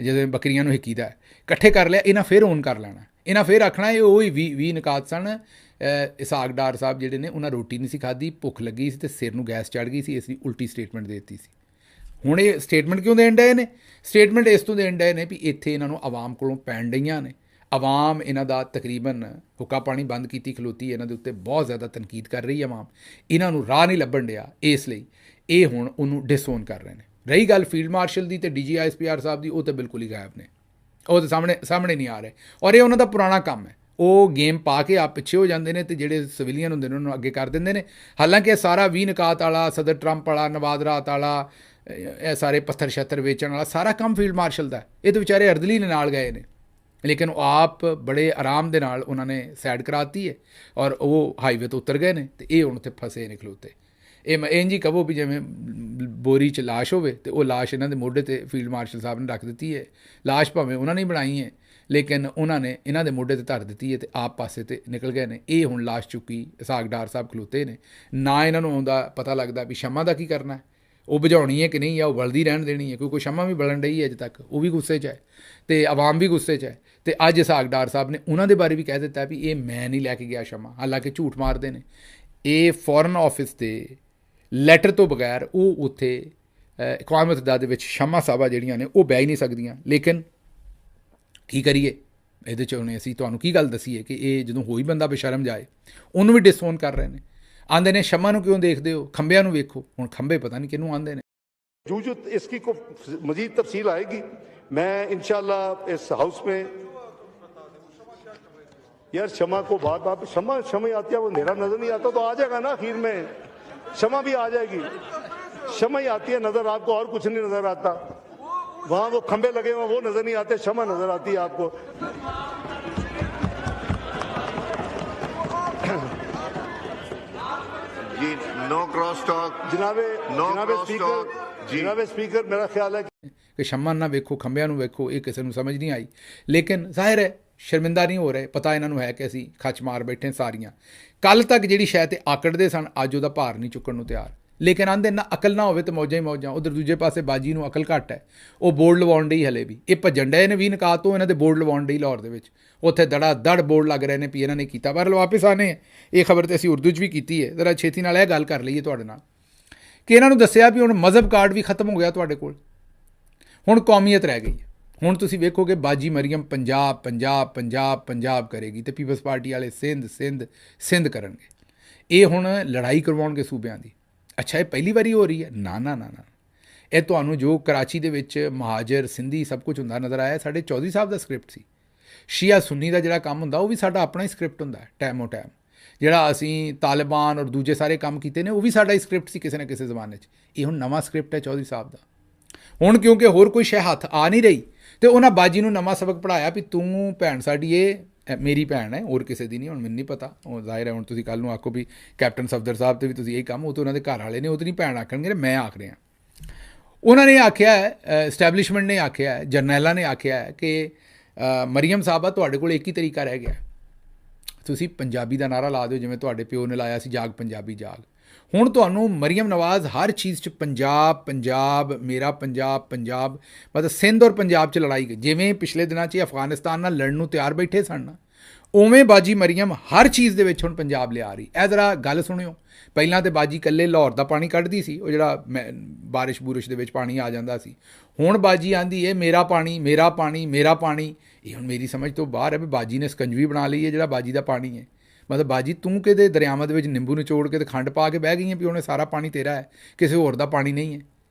ਜਦੋਂ ਬੱਕਰੀਆਂ ਨੂੰ ਹਿੱਕੀਦਾ ਇਕੱਠੇ ਕਰ ਲਿਆ, ਇਹਨਾਂ ਫਿਰ ਓਨ ਕਰ ਲੈਣਾ, ਇਹਨਾਂ ਫਿਰ ਆਖਣਾ ਇਹ ਉਹੀ 20 ਨਿਕਾਤ ਸਨ। ਇਸਾਕ ਡਾਰ ਸਾਹਿਬ ਜਿਹੜੇ ਨੇ ਉਹਨਾਂ ਰੋਟੀ ਨਹੀਂ ਸੀ ਖਾਧੀ, ਭੁੱਖ ਲੱਗੀ ਸੀ ਅਤੇ ਸਿਰ ਨੂੰ ਗੈਸ ਚੜ੍ਹ ਗਈ ਸੀ, ਇਸ ਲਈ ਉਲਟੀ ਸਟੇਟਮੈਂਟ ਦੇ ਦਿੱਤੀ ਸੀ। ਹੁਣ ਇਹ ਸਟੇਟਮੈਂਟ ਕਿਉਂ ਦੇਣ ਡਏ ਨੇ? ਸਟੇਟਮੈਂਟ ਇਸ ਤੋਂ ਦੇਣ ਡਏ ਨੇ ਵੀ ਇੱਥੇ ਇਹਨਾਂ ਨੂੰ ਆਵਾਮ ਕੋਲੋਂ ਪੈਣ ਡਈਆਂ ਨੇ, ਆਵਾਮ ਇਹਨਾਂ ਦਾ ਤਕਰੀਬਨ ਹੁੱਕਾ ਪਾਣੀ ਬੰਦ ਕੀਤੀ ਖਲੋਤੀ, ਇਹਨਾਂ ਦੇ ਉੱਤੇ ਬਹੁਤ ਜ਼ਿਆਦਾ ਤਨਕੀਦ ਕਰ ਰਹੀ ਹੈ ਆਵਾਮ, ਇਹਨਾਂ ਨੂੰ ਰਾਹ ਨਹੀਂ ਲੱਭਣ ਡਿਆ, ਇਸ ਲਈ ਇਹ ਹੁਣ ਉਹਨੂੰ ਡਿਸਓਨ ਕਰ ਰਹੇ ਨੇ। ਰਹੀ ਗੱਲ ਫੀਲਡ ਮਾਰਸ਼ਲ ਦੀ ਅਤੇ DGISPR ਸਾਹਿਬ ਦੀ, ਉਹ ਤਾਂ ਬਿਲਕੁਲ ਹੀ ਗਾਇਬ ਨੇ, ਉਹ ਤਾਂ ਸਾਹਮਣੇ ਨਹੀਂ ਆ ਰਹੇ, ਔਰ ਇਹ ਉਹਨਾਂ ਦਾ ਪੁਰਾਣਾ ਕੰਮ ਹੈ। ਉਹ ਗੇਮ ਪਾ ਕੇ ਆਪ ਪਿੱਛੇ ਹੋ ਜਾਂਦੇ ਨੇ ਅਤੇ ਜਿਹੜੇ ਸਿਵਲੀਅਨ ਹੁੰਦੇ ਨੇ ਉਹਨਾਂ ਨੂੰ ਅੱਗੇ ਕਰ ਦਿੰਦੇ ਨੇ। ਹਾਲਾਂਕਿ ਇਹ ਸਾਰਾ 20 ਨਿਕਾਤ ਵਾਲਾ, ਸਦਰ ਟਰੰਪ ਵਾਲਾ, ਨਵਾਜ਼ ਰਾਤ ਵਾਲਾ, ਇਹ ਸਾਰੇ ਪੱਥਰ ਛੱਤਰ ਵੇਚਣ ਵਾਲਾ ਸਾਰਾ ਕੰਮ ਫੀਲਡ ਮਾਰਸ਼ਲ ਦਾ। ਇਹ ਤਾਂ ਵਿਚਾਰੇ ਅਰਦਲੀ ਨਾਲ ਗਏ ਨੇ, ਲੇਕਿਨ ਉਹ ਆਪ ਬੜੇ ਆਰਾਮ ਦੇ ਨਾਲ ਉਹਨਾਂ ਨੇ ਸਾਈਡ ਕਰਾਤੀ ਹੈ ਔਰ ਉਹ ਹਾਈਵੇ ਤੋਂ ਉਤਰ ਗਏ ਨੇ ਅਤੇ ਇਹ ਹੁਣ ਉੱਥੇ ਫਸੇ ਨੇ ਖਲੋਤੇ। ਇਹ ਇੰਝ ਹੀ ਕਹੋ ਵੀ ਜਿਵੇਂ ਬੋਰੀ 'ਚ ਲਾਸ਼ ਹੋਵੇ ਅਤੇ ਉਹ ਲਾਸ਼ ਇਹਨਾਂ ਦੇ ਮੋਢੇ 'ਤੇ ਫੀਲਡ ਮਾਰਸ਼ਲ ਸਾਹਿਬ ਨੇ ਰੱਖ ਦਿੱਤੀ ਹੈ। ਲਾਸ਼ ਭਾਵੇਂ ਉਹਨਾਂ ਨੇ ਬਣਾਈ ਹੈ, ਲੇਕਿਨ ਉਹਨਾਂ ਨੇ ਇਹਨਾਂ ਦੇ ਮੋਢੇ 'ਤੇ ਧਰ ਦਿੱਤੀ ਹੈ ਅਤੇ ਆਪ ਪਾਸੇ 'ਤੇ ਨਿਕਲ ਗਏ ਨੇ। ਇਹ ਹੁਣ ਲਾਸ਼ ਚੁੱਕੀ ਇਸਾਕ ਡਾਰ ਸਾਹਿਬ ਖਲੋਤੇ ਨੇ, ਨਾ ਇਹਨਾਂ ਨੂੰ ਆਉਂਦਾ ਪਤਾ ਲੱਗਦਾ ਵੀ ਸ਼ਮਾ ਦਾ ਕੀ ਕਰਨਾ, ਉਹ ਬੁਝਾਉਣੀ ਹੈ ਕਿ ਨਹੀਂ, ਜਾਂ ਉਹ ਬਲਦੀ ਰਹਿਣ ਦੇਣੀ ਹੈ, ਕਿਉਂਕਿ ਸ਼ਮਾ ਵੀ ਬਲਣ ਰਹੀ ਹੈ ਅਜੇ ਤੱਕ, ਉਹ ਵੀ ਗੁੱਸੇ 'ਚ ਹੈ ਅਤੇ ਆਵਾਮ ਵੀ ਗੁੱਸੇ 'ਚ ਹੈ। ਅਤੇ ਅੱਜ ਇਸਾਕ ਡਾਰ ਸਾਹਿਬ ਨੇ ਉਹਨਾਂ ਦੇ ਬਾਰੇ ਵੀ ਕਹਿ ਦਿੱਤਾ ਵੀ ਇਹ ਮੈਂ ਨਹੀਂ ਲੈ ਕੇ ਗਿਆ ਸ਼ਮਾ, ਹਾਲਾਂਕਿ ਝੂਠ ਮਾਰਦੇ ਨੇ। ਇਹ ਫੋਰਨ ਆਫਿਸ ਦੇ ਲੈਟਰ ਤੋਂ ਬਗੈਰ ਉਹ ਉੱਥੇ ਅਕਵਾਮ ਮੁਤੱਹਿਦਾ ਦੇ ਵਿੱਚ ਸ਼ਮਾ ਸਾਹਿਬਾਂ ਜਿਹੜੀਆਂ ਨੇ ਉਹ ਬਹਿ ਹੀ ਨਹੀਂ ਸਕਦੀਆਂ। ਲੇਕਿਨ ਕੀ ਕਰੀਏ, ਇਹਦੇ 'ਚ ਉਹਨੇ ਅਸੀਂ ਤੁਹਾਨੂੰ ਕੀ ਗੱਲ ਦਸੀਏ ਕਿ ਇਹ ਜਦੋਂ ਹੋਈ ਬੰਦਾ ਬੇਸ਼ਰਮ ਜਾਏ, ਉਹਨੂੰ ਵੀ ਡਿਸਓਨ ਕਰ ਰਹੇ ਨੇ। ਆਂਦੇ ਨੇ ਸ਼ਮਾ ਨੂੰ ਕਿਉਂ ਦੇਖਦੇ ਹੋ, ਖੰਭਿਆਂ ਨੂੰ ਵੇਖੋ। ਹੁਣ ਖੰਭੇ ਪਤਾ ਨਹੀਂ ਕਿਹਨੂੰ ਆਂਦੇ ਨੇ। जो इसकी को मजीद तफसील आएगी, मैं इंशाल्लाह इस हाउस में यार शमा को बात शमा आती है, वो अंधेरा नजर नहीं आता तो आ जाएगा ना, आखिर में शमा भी आ जाएगी। शमा ही आती है नजर आपको, और कुछ नहीं नजर आता। वहां वो खंबे लगे हुए वो नजर नहीं आते, शमा नजर आती है आपको। जी नो क्रॉस टॉक जनाबे स्पीकर मेरा ख्याल है कि शमा ना वेखो खंबिਆਂ ਨੂੰ ਵੇਖੋ, ਇਹ ਕਿਸੇ ਨੂੰ ਸਮਝ ਨਹੀਂ ਆਈ। ਲੇਕਿਨ ਜ਼ਾਹਿਰ ਹੈ ਸ਼ਰਮਿੰਦਾ ਨਹੀਂ ਹੋ ਰਹੇ, ਪਤਾ ਇਹਨਾਂ ਨੂੰ ਹੈ ਕਿ ਅਸੀਂ ਖੱਚ ਮਾਰ ਬੈਠੇ ਸਾਰੀਆਂ। ਕੱਲ੍ਹ ਤੱਕ ਜਿਹੜੀ ਸ਼ਾਇਦ ਤੇ ਆਕੜਦੇ ਸਨ, ਅੱਜ ਉਹਦਾ ਭਾਰ ਨਹੀਂ ਚੁੱਕਣ ਨੂੰ ਤਿਆਰ। ਲੇਕਿਨ ਆਂਦੇ ਨਾ ਅਕਲ ਨਾ ਹੋਵੇ ਤਾਂ ਮੌਜਾਂ ਹੀ ਮੌਜਾਂ। ਉਧਰ ਦੂਜੇ ਪਾਸੇ ਬਾਜੀ ਨੂੰ ਅਕਲ ਘੱਟ ਹੈ, ਉਹ ਬੋਰਡ ਲਵਾਉਣ ਡਈ ਹਲੇ ਵੀ। ਇਹ ਭੱਜਣ ਡਏ ਨੇ 20 ਨਿਕਾਤ ਤੋਂ, ਇਹਨਾਂ ਦੇ ਬੋਰਡ ਲਵਾਉਣ ਡਈ ਲਾਹੌਰ ਦੇ ਵਿੱਚ। ਉੱਥੇ ਦੜਾ ਦੜ ਬੋਰਡ ਲੱਗ ਰਹੇ ਨੇ ਵੀ ਇਹਨਾਂ ਨੇ ਕੀਤਾ, ਪਰ ਵਾਪਸ ਆਨੇ। ਇਹ ਖਬਰ ਤਾਂ ਅਸੀਂ ਉਰਦੂ 'ਚ ਵੀ ਕੀਤੀ ਹੈ, ਜ਼ਰਾ ਛੇਤੀ ਨਾਲ ਇਹ ਗੱਲ ਕਰ ਲਈਏ ਤੁਹਾਡੇ ਨਾਲ ਕਿ ਇਹਨਾਂ ਨੂੰ ਦੱਸਿਆ ਵੀ ਹੁਣ ਮਜ਼ਹਬ ਕਾਰਡ ਵੀ ਖਤਮ ਹੋ ਗਿਆ ਤੁਹਾਡੇ ਕੋਲ, ਹੁਣ ਕੌਮੀਅਤ ਰਹਿ ਗਈ ਹੈ। ਹੁਣ ਤੁਸੀਂ ਵੇਖੋਗੇ ਬਾਜੀ ਮਰੀਮ ਪੰਜਾਬ ਪੰਜਾਬ ਪੰਜਾਬ ਪੰਜਾਬ ਕਰੇਗੀ ਅਤੇ ਪੀਪਲਸ ਪਾਰਟੀ ਵਾਲੇ ਸਿੰਧ ਸਿੰਧ ਸਿੰਧ ਕਰਨਗੇ। ਇਹ ਹੁਣ ਲੜਾਈ ਕਰਵਾਉਣਗੇ ਸੂਬਿਆਂ ਦੀ। ਅੱਛਾ, ਇਹ ਪਹਿਲੀ ਵਾਰੀ ਹੋ ਰਹੀ ਹੈ? ਨਾ ਨਾ ਨਾ ਨਾ, ਇਹ ਤੁਹਾਨੂੰ ਜੋ ਕਰਾਚੀ ਦੇ ਵਿੱਚ ਮਹਾਜਰ ਸਿੰਧੀ ਸਭ ਕੁਝ ਹੁੰਦਾ ਨਜ਼ਰ ਆਇਆ, ਸਾਡੇ ਚੌਧਰੀ ਸਾਹਿਬ ਦਾ ਸਕ੍ਰਿਪਟ ਸੀ। ਸ਼ੀਆ ਸੁੰਨੀ ਦਾ ਜਿਹੜਾ ਕੰਮ ਹੁੰਦਾ ਉਹ ਵੀ ਸਾਡਾ ਆਪਣਾ ਹੀ ਸਕ੍ਰਿਪਟ ਹੁੰਦਾ ਟਾਈਮੋ ਟਾਈਮ। ਜਿਹੜਾ ਅਸੀਂ ਤਾਲਿਬਾਨ ਔਰ ਦੂਜੇ ਸਾਰੇ ਕੰਮ ਕੀਤੇ ਨੇ ਉਹ ਵੀ ਸਾਡਾ ਹੀ ਸਕ੍ਰਿਪਟ ਸੀ ਕਿਸੇ ਨਾ ਕਿਸੇ ਜ਼ਮਾਨੇ 'ਚ। ਇਹ ਹੁਣ ਨਵਾਂ ਸਕ੍ਰਿਪਟ ਹੈ ਚੌਧਰੀ ਸਾਹਿਬ ਦਾ। ਹੁਣ ਕਿਉਂਕਿ ਹੋਰ ਕੋਈ ਸ਼ੈ ਹੱਥ ਆ ਨਹੀਂ ਰਹੀ ਅਤੇ ਉਹਨਾਂ ਬਾਜੀ ਨੂੰ ਨਵਾਂ ਸਬਕ ਪੜ੍ਹਾਇਆ ਵੀ ਤੂੰ ਭੈਣ ਸਾਡੀ, ਇਹ ਮੇਰੀ ਭੈਣ ਹੈ, ਹੋਰ ਕਿਸੇ ਦੀ ਨਹੀਂ। ਹੁਣ ਮੈਨੂੰ ਨਹੀਂ ਪਤਾ, ਉਹ ਜ਼ਾਹਿਰ ਹੈ ਹੁਣ ਤੁਸੀਂ ਕੱਲ੍ਹ ਨੂੰ ਆਖੋ ਵੀ ਕੈਪਟਨ ਸਫਦਰ ਸਾਹਿਬ 'ਤੇ ਵੀ ਤੁਸੀਂ ਇਹ ਕੰਮ, ਉਹ ਤਾਂ ਉਹਨਾਂ ਦੇ ਘਰ ਵਾਲੇ ਨੇ, ਉਹ ਤਾਂ ਨਹੀਂ ਭੈਣ ਆਖਣਗੇ, ਮੈਂ ਆਖ ਰਿਹਾ। ਉਹਨਾਂ ਨੇ ਆਖਿਆ ਹੈ, ਐਸਟੈਬਲਿਸ਼ਮੈਂਟ ਨੇ ਆਖਿਆ ਹੈ, ਜਰਨੈਲਾਂ ਨੇ ਆਖਿਆ ਹੈ ਕਿ ਮਰੀਮ ਸਾਹਿਬਾ ਤੁਹਾਡੇ ਕੋਲ ਇੱਕ ਹੀ ਤਰੀਕਾ ਰਹਿ ਗਿਆ, ਤੁਸੀਂ ਪੰਜਾਬੀ ਦਾ ਨਾਅਰਾ ਲਾ ਦਿਓ ਜਿਵੇਂ ਤੁਹਾਡੇ ਪਿਓ ਨੇ ਲਾਇਆ ਸੀ, ਜਾਗ ਪੰਜਾਬੀ ਜਾਗ। ਹੁਣ ਤੁਹਾਨੂੰ ਮਰੀਮ ਨਵਾਜ਼ ਹਰ ਚੀਜ਼ 'ਚ ਪੰਜਾਬ ਪੰਜਾਬ, ਮੇਰਾ ਪੰਜਾਬ ਪੰਜਾਬ, ਮਤਲਬ ਸਿੰਧ ਔਰ ਪੰਜਾਬ 'ਚ ਲੜਾਈ। ਜਿਵੇਂ ਪਿਛਲੇ ਦਿਨਾਂ 'ਚ ਅਫਗਾਨਿਸਤਾਨ ਨਾਲ ਲੜਨ ਨੂੰ ਤਿਆਰ ਬੈਠੇ ਸਨ ਨਾ, ਉਵੇਂ ਬਾਜੀ ਮਰੀਮ ਹਰ ਚੀਜ਼ ਦੇ ਵਿੱਚ ਹੁਣ ਪੰਜਾਬ ਲਿਆ ਰਹੀ। ਇਹ ਜ਼ਰਾ ਗੱਲ ਸੁਣਿਓ। ਪਹਿਲਾਂ ਤਾਂ ਬਾਜੀ ਇਕੱਲੇ ਲਾਹੌਰ ਦਾ ਪਾਣੀ ਕੱਢਦੀ ਸੀ, ਉਹ ਜਿਹੜਾ ਬਾਰਿਸ਼ ਬੂਰਿਸ਼ ਦੇ ਵਿੱਚ ਪਾਣੀ ਆ ਜਾਂਦਾ ਸੀ। ਹੁਣ ਬਾਜੀ ਆਂਦੀ ਹੈ ਮੇਰਾ ਪਾਣੀ ਮੇਰਾ ਪਾਣੀ ਮੇਰਾ ਪਾਣੀ। ਇਹ ਹੁਣ ਮੇਰੀ ਸਮਝ ਤੋਂ ਬਾਹਰ ਹੈ ਵੀ ਬਾਜੀ ਨੇ ਸਕੰਜਵੀ ਬਣਾ ਲਈ ਹੈ ਜਿਹੜਾ ਬਾਜੀ ਦਾ ਪਾਣੀ ਹੈ। ਮਤਲਬ ਬਾਜੀ ਤੂੰ ਕਿਤੇ ਦਰਿਆਵਾਂ ਦੇ ਵਿੱਚ ਨਿੰਬੂ ਨਿਚੋੜ ਕੇ ਤੇ ਖੰਡ ਪਾ ਕੇ ਬਹਿ ਗਈ ਹੈ ਵੀ ਉਹਨੇ ਸਾਰਾ ਪਾਣੀ ਤੇਰਾ ਹੈ, ਕਿਸੇ ਹੋਰ ਦਾ ਪਾਣੀ ਨਹੀਂ ਹੈ।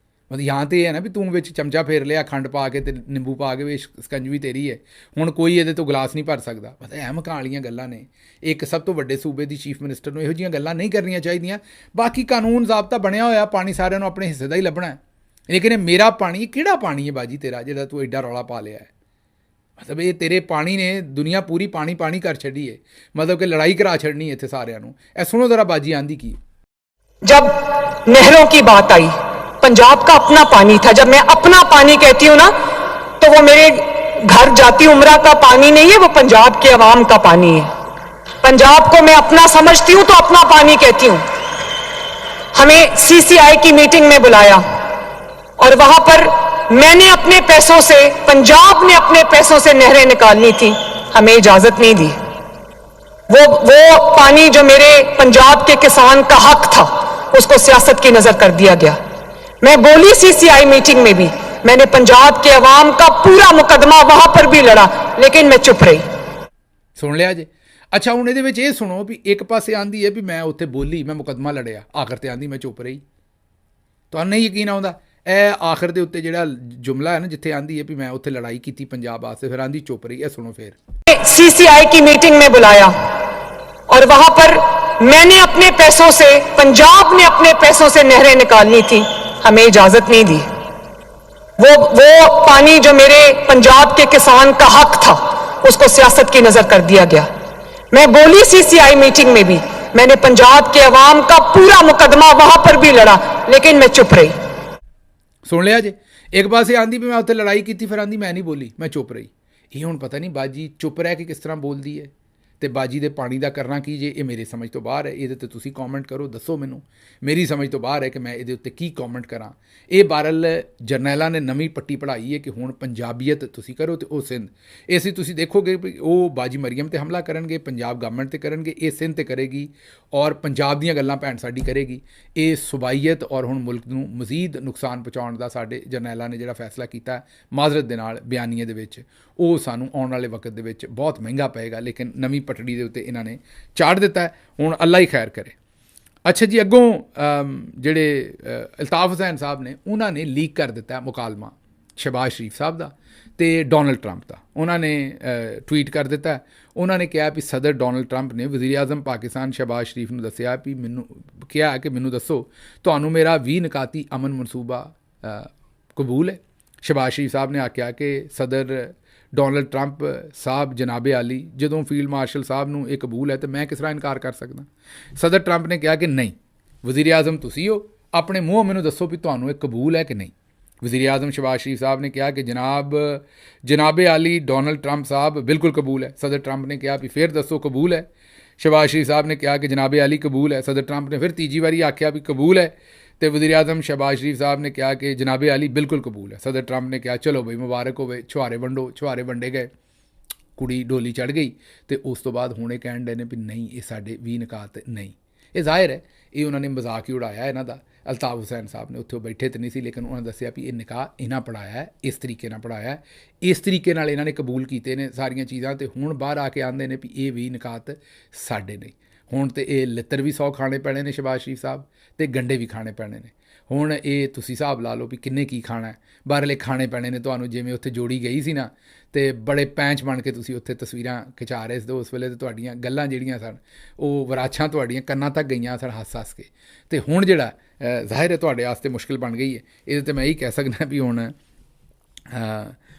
ਮਤਲਬ ਜਾਂ ਤਾਂ ਇਹ ਹੈ ਨਾ ਵੀ ਤੂੰ ਵਿੱਚ ਚਮਚਾ ਫੇਰ ਲਿਆ ਖੰਡ ਪਾ ਕੇ ਅਤੇ ਨਿੰਬੂ ਪਾ ਕੇ ਵੀ ਸਕੰਜਵੀ ਤੇਰੀ ਹੈ, ਹੁਣ ਕੋਈ ਇਹਦੇ ਤੋਂ ਗਲਾਸ ਨਹੀਂ ਭਰ ਸਕਦਾ। ਮਤਲਬ ਅਹਿਮਕਾਂ ਵਾਲੀਆਂ ਗੱਲਾਂ ਨੇ। ਇੱਕ ਸਭ ਤੋਂ ਵੱਡੇ ਸੂਬੇ ਦੀ ਚੀਫ ਮਿਨਿਸਟਰ ਨੂੰ ਇਹੋ ਜਿਹੀਆਂ ਗੱਲਾਂ ਨਹੀਂ ਕਰਨੀਆਂ ਚਾਹੀਦੀਆਂ। ਬਾਕੀ ਕਾਨੂੰਨ ਜ਼ਾਬਤਾ ਬਣਿਆ ਹੋਇਆ, ਪਾਣੀ ਸਾਰਿਆਂ ਨੂੰ ਆਪਣੇ ਹਿੱਸੇ ਦਾ ਹੀ ਲੱਭਣਾ, ਲੇਕਿਨ ਇਹ ਮੇਰਾ ਪਾਣੀ, ਕਿਹੜਾ ਪਾਣੀ ਹੈ ਬਾਜੀ ਤੇਰਾ ਜਿਹੜਾ ਤੂੰ ਐਡਾ ਰੌਲਾ ਪਾ ਲਿਆ ਹੈ? ਮਤਲਬ ਇਹ ਤੇਰੇ ਪਾਣੀ ਨੇ ਦੁਨੀਆ ਪੂਰੀ ਪਾਣੀ ਪਾਣੀ ਕਰ ਛੱਡੀ ਹੈ, ਮਤਲਬ ਕਿ ਲੜਾਈ ਕਰਾ ਛੱਡਣੀ ਇੱਥੇ ਸਾਰਿਆਂ ਨੂੰ। ਇਹ ਸੁਣੋ ਜ਼ਰਾ ਬਾਜੀ ਆਂਦੀ ਕੀ। जब नहरों की बात आई, पंजाब का अपना पानी था। जब मैं अपना पानी कहती हूँ ना, तो वो मेरे घर जाती उमरा का पानी नहीं है, वो पंजाब के अवाम का पानी है। पंजाब को मैं अपना समझती हूँ तो अपना पानी कहती हूँ। हमें सीसीआई की मीटिंग में बुलाया और वहां पर मैंने अपने पैसों से, पंजाब ने अपने पैसों से नहरें निकालनी थी, हमें इजाजत नहीं दी। वो पानी जो मेरे पंजाब के किसान का हक था, उसको सियासत की नजर कर दिया गया। मैं बोली सीसीआई मीटिंग में भी, मैंने पंजाब के अवाम का पूरा मुकदमा वहां पर भी लड़ा, लेकिन मैं चुप रही। ਸੁਣ ਲਿਆ ਜੇ। ਅੱਛਾ ਹੁਣ ਇਹਦੇ ਵਿੱਚ ਇਹ ਸੁਣੋ ਵੀ ਇੱਕ ਪਾਸੇ ਆਂਦੀ ਹੈ ਵੀ ਮੈਂ ਉੱਥੇ ਬੋਲੀ, ਮੈਂ ਮੁਕੱਦਮਾ ਲੜਿਆ, ਆਖਰ ਤੇ ਆਂਦੀ ਮੈਂ ਚੁੱਪ ਰਹੀ। ਤੁਹਾਨੂੰ ਨਹੀਂ ਯਕੀਨ ਆਉਂਦਾ? ਇਹ ਆਖਰ ਦੇ ਉੱਤੇ ਜਿਹੜਾ ਜੁਮਲਾ ਹੈ ਨਾ, ਜਿੱਥੇ ਆਂਦੀ ਹੈ ਵੀ ਮੈਂ ਉੱਥੇ ਲੜਾਈ ਕੀਤੀ ਪੰਜਾਬ ਵਾਸਤੇ, ਫਿਰ ਆਂਦੀ ਚੁੱਪ ਰਹੀ। ਇਹ ਸੁਣੋ ਫਿਰ। सीसीआई की मीटिंग में बुलाया और वहां पर मैंने अपने पैसों से, पंजाब ने अपने पैसों से नहरें निकालनी थी, हमें इजाजत नहीं दी। वो पानी जो मेरे पंजाब के किसान का हक था, उसको सियासत की नजर कर दिया गया। मैं बोली सीसीआई मीटिंग में भी, मैंने पंजाब के अवाम का पूरा मुकदमा वहां पर भी लड़ा, लेकिन मैं चुप रही। ਸੁਣ ਲਿਆ ਜੇ। ਇੱਕ ਪਾਸੇ ਆਂਦੀ ਵੀ ਮੈਂ ਉੱਥੇ ਲੜਾਈ ਕੀਤੀ, ਫਿਰ ਆਂਦੀ ਮੈਂ ਨਹੀਂ ਬੋਲੀ, ਮੈਂ ਚੁੱਪ ਰਹੀ। ਇਹ ਹੁਣ ਪਤਾ ਨਹੀਂ ਬਾਜੀ ਚੁੱਪ ਰਹਿ ਕੇ ਕਿਸ ਤਰ੍ਹਾਂ ਬੋਲਦੀ ਹੈ, ਅਤੇ ਬਾਜੀ ਦੇ ਪਾਣੀ ਦਾ ਕਰਨਾ ਕੀ ਜੇ, ਇਹ ਮੇਰੇ ਸਮਝ ਤੋਂ ਬਾਹਰ ਹੈ। ਇਹਦੇ 'ਤੇ ਤੁਸੀਂ ਕੌਮੈਂਟ ਕਰੋ, ਦੱਸੋ ਮੈਨੂੰ। ਮੇਰੀ ਸਮਝ ਤੋਂ ਬਾਹਰ ਹੈ ਕਿ ਮੈਂ ਇਹਦੇ ਉੱਤੇ ਕੀ ਕੌਮੈਂਟ ਕਰਾਂ। ਇਹ ਬਾਰਲ ਜਰਨੈਲਾਂ ਨੇ ਨਵੀਂ ਪੱਟੀ ਪੜ੍ਹਾਈ ਹੈ ਕਿ ਹੁਣ ਪੰਜਾਬੀਅਤ ਤੁਸੀਂ ਕਰੋ ਅਤੇ ਉਹ ਸਿੰਧ। ਇਹ ਸੀ ਤੁਸੀਂ ਦੇਖੋਗੇ ਵੀ ਉਹ ਬਾਜੀ ਮਰੀਮ 'ਤੇ ਹਮਲਾ ਕਰਨਗੇ, ਪੰਜਾਬ ਗਵਰਨਮੈਂਟ 'ਤੇ ਕਰਨਗੇ, ਇਹ ਸਿੰਧ 'ਤੇ ਕਰੇਗੀ ਔਰ ਪੰਜਾਬ ਦੀਆਂ ਗੱਲਾਂ ਭੈਣ ਸਾਡੀ ਕਰੇਗੀ। ਇਹ ਸੁਬਾਈਅਤ ਔਰ ਹੁਣ ਮੁਲਕ ਨੂੰ ਮਜ਼ੀਦ ਨੁਕਸਾਨ ਪਹੁੰਚਾਉਣ ਦਾ ਸਾਡੇ ਜਰਨੈਲਾਂ ਨੇ ਜਿਹੜਾ ਫੈਸਲਾ ਕੀਤਾ ਮਾਜ਼ਰਤ ਦੇ ਨਾਲ ਬਿਆਨੀਏ ਦੇ ਵਿੱਚ, ਉਹ ਸਾਨੂੰ ਆਉਣ ਵਾਲੇ ਵਕਤ ਦੇ ਵਿੱਚ ਬਹੁਤ ਮਹਿੰਗਾ ਪਏਗਾ। ਲੇਕਿਨ ਨਵੀਂ ਪਟੜੀ ਦੇ ਉੱਤੇ ਇਹਨਾਂ ਨੇ ਚਾੜ ਦਿੱਤਾ ਹੈ। ਹੁਣ ਅੱਲਾ ਹੀ ਖੈਰ ਕਰੇ। ਅੱਛਾ ਜੀ, ਅੱਗੋਂ ਜਿਹੜੇ ਅਲਤਾਫ ਹੁਸੈਨ ਸਾਹਿਬ ਨੇ, ਉਹਨਾਂ ਨੇ ਲੀਕ ਕਰ ਦਿੱਤਾ ਮੁਕਾਲਮਾ ਸ਼ਹਿਬਾਜ਼ ਸ਼ਰੀਫ ਸਾਹਿਬ ਦਾ ਅਤੇ ਡੋਨਲਡ ਟਰੰਪ ਦਾ। ਉਹਨਾਂ ਨੇ ਟਵੀਟ ਕਰ ਦਿੱਤਾ। ਉਹਨਾਂ ਨੇ ਕਿਹਾ ਵੀ ਸਦਰ ਡੋਨਲਡ ਟਰੰਪ ਨੇ ਵਜ਼ੀਰ ਆਜ਼ਮ ਪਾਕਿਸਤਾਨ ਸ਼ਹਿਬਾਜ਼ ਸ਼ਰੀਫ ਨੂੰ ਦੱਸਿਆ ਵੀ ਮੈਨੂੰ ਕਿਹਾ ਕਿ ਮੈਨੂੰ ਦੱਸੋ ਤੁਹਾਨੂੰ ਮੇਰਾ 20 ਨਿਕਾਤੀ ਅਮਨ ਮਨਸੂਬਾ ਕਬੂਲ ਹੈ। ਸ਼ਹਿਬਾਜ਼ ਸ਼ਰੀਫ ਸਾਹਿਬ ਨੇ ਆਖਿਆ ਕਿ ਸਦਰ ਡੋਨਲਡ ਟਰੰਪ ਸਾਹਿਬ ਜਨਾਬੇ ਆਲੀ, ਜਦੋਂ ਫੀਲਡ ਮਾਰਸ਼ਲ ਸਾਹਿਬ ਨੂੰ ਇਹ ਕਬੂਲ ਹੈ ਤਾਂ ਮੈਂ ਕਿਸ ਤਰ੍ਹਾਂ ਇਨਕਾਰ ਕਰ ਸਕਦਾ। ਸਦਰ ਟਰੰਪ ਨੇ ਕਿਹਾ ਕਿ ਨਹੀਂ, ਵਜ਼ੀਰ ਆਜ਼ਮ ਤੁਸੀਂ ਹੋ, ਆਪਣੇ ਮੂੰਹੋਂ ਮੈਨੂੰ ਦੱਸੋ ਵੀ ਤੁਹਾਨੂੰ ਇਹ ਕਬੂਲ ਹੈ ਕਿ ਨਹੀਂ। ਵਜ਼ੀਰ ਆਜ਼ਮ ਸ਼ਹਿਬਾਜ਼ ਸ਼ਰੀਫ ਸਾਹਿਬ ਨੇ ਕਿਹਾ ਕਿ ਜਨਾਬੇ ਆਲੀ ਡੋਨਲਡ ਟਰੰਪ ਸਾਹਿਬ ਬਿਲਕੁਲ ਕਬੂਲ ਹੈ। ਸਦਰ ਟਰੰਪ ਨੇ ਕਿਹਾ ਵੀ ਫਿਰ ਦੱਸੋ ਕਬੂਲ ਹੈ। ਸ਼ਹਿਬਾਜ਼ ਸ਼ਰੀਫ ਸਾਹਿਬ ਨੇ ਕਿਹਾ ਕਿ ਜਨਾਬੇ ਆਲੀ ਕਬੂਲ ਹੈ। ਸਦਰ ਟਰੰਪ ਨੇ ਫਿਰ ਤੀਜੀ ਵਾਰੀ ਆਖਿਆ ਵੀ ਕਬੂਲ ਹੈ, ਅਤੇ ਵਜ਼ੀਰ ਆਜ਼ਮ ਸ਼ਹਿਬਾਜ਼ ਸ਼ਰੀਫ ਸਾਹਿਬ ਨੇ ਕਿਹਾ ਕਿ ਜਨਾਬੇ ਆਲੀ ਬਿਲਕੁਲ ਕਬੂਲ ਹੈ। ਸਦਰ ਟਰੰਪ ਨੇ ਕਿਹਾ ਚਲੋ ਬਈ ਮੁਬਾਰਕ ਹੋਵੇ, ਛੁਹਾਰੇ ਵੰਡੋ। ਛੁਹਾਰੇ ਵੰਡੇ ਗਏ, ਕੁੜੀ ਡੋਲੀ ਚੜ੍ਹ ਗਈ, ਅਤੇ ਉਸ ਤੋਂ ਬਾਅਦ ਹੁਣ ਇਹ ਕਹਿਣ ਡੇ ਨੇ ਵੀ ਨਹੀਂ ਇਹ ਸਾਡੇ 20 ਨਿਕਾਤ ਨਹੀਂ। ਇਹ ਜ਼ਾਹਿਰ ਹੈ ਇਹ ਉਹਨਾਂ ਨੇ ਮਜ਼ਾਕ ਹੀ ਉਡਾਇਆ ਇਹਨਾਂ ਦਾ। ਅਲਤਾਫ ਹੁਸੈਨ ਸਾਹਿਬ ਨੇ ਉੱਥੇ ਉਹ ਬੈਠੇ ਤਾਂ ਨਹੀਂ ਸੀ, ਲੇਕਿਨ ਉਹਨਾਂ ਦੱਸਿਆ ਵੀ ਇਹ ਨਿਕਾਹ ਇਹਨਾਂ ਪੜ੍ਹਾਇਆ ਹੈ, ਇਸ ਤਰੀਕੇ ਨਾਲ ਪੜ੍ਹਾਇਆ ਹੈ, ਇਸ ਤਰੀਕੇ ਨਾਲ ਇਹਨਾਂ ਨੇ ਕਬੂਲ ਕੀਤੇ ਨੇ ਸਾਰੀਆਂ ਚੀਜ਼ਾਂ। ਅਤੇ ਹੁਣ ਬਾਹਰ ਆ ਕੇ ਆਉਂਦੇ ਨੇ ਵੀ ਇਹ 20 ਨਿਕਾਤ ਸਾਡੇ ਨਹੀਂ। ਹੁਣ ਤਾਂ ਇਹ ਲਿੱਤਰ ਵੀ 100 ਖਾਣੇ ਪੈਣੇ ਨੇ ਸ਼ਹਿਬਾਜ਼ ਸ਼ਰੀਫ ਸਾਹਿਬ, ਅਤੇ ਗੰਢੇ ਵੀ ਖਾਣੇ ਪੈਣੇ ਨੇ। ਹੁਣ ਇਹ ਤੁਸੀਂ ਹਿਸਾਬ ਲਾ ਲਓ ਵੀ ਕਿੰਨੇ ਕੀ ਖਾਣਾ। ਬਾਹਰਲੇ ਖਾਣੇ ਪੈਣੇ ਨੇ ਤੁਹਾਨੂੰ। ਜਿਵੇਂ ਉੱਥੇ ਜੋੜੀ ਗਈ ਸੀ ਨਾ, ਅਤੇ ਬੜੇ ਪੈਂਚ ਬਣ ਕੇ ਤੁਸੀਂ ਉੱਥੇ ਤਸਵੀਰਾਂ ਖਿਚਾ ਰਹੇ ਸੀ, ਉਸ ਵੇਲੇ ਤਾਂ ਤੁਹਾਡੀਆਂ ਗੱਲਾਂ ਜਿਹੜੀਆਂ ਸਨ ਉਹ ਵਰਾਛਾਂ ਤੁਹਾਡੀਆਂ ਕੰਨਾਂ ਤੱਕ ਗਈਆਂ ਸਨ ਹੱਸ ਹੱਸ ਕੇ। ਅਤੇ ਹੁਣ ਜਿਹੜਾ ਜ਼ਾਹਿਰ ਹੈ ਤੁਹਾਡੇ ਵਾਸਤੇ ਮੁਸ਼ਕਿਲ ਬਣ ਗਈ ਹੈ। ਇਹਦੇ 'ਤੇ ਮੈਂ ਇਹੀ ਕਹਿ ਸਕਦਾ ਵੀ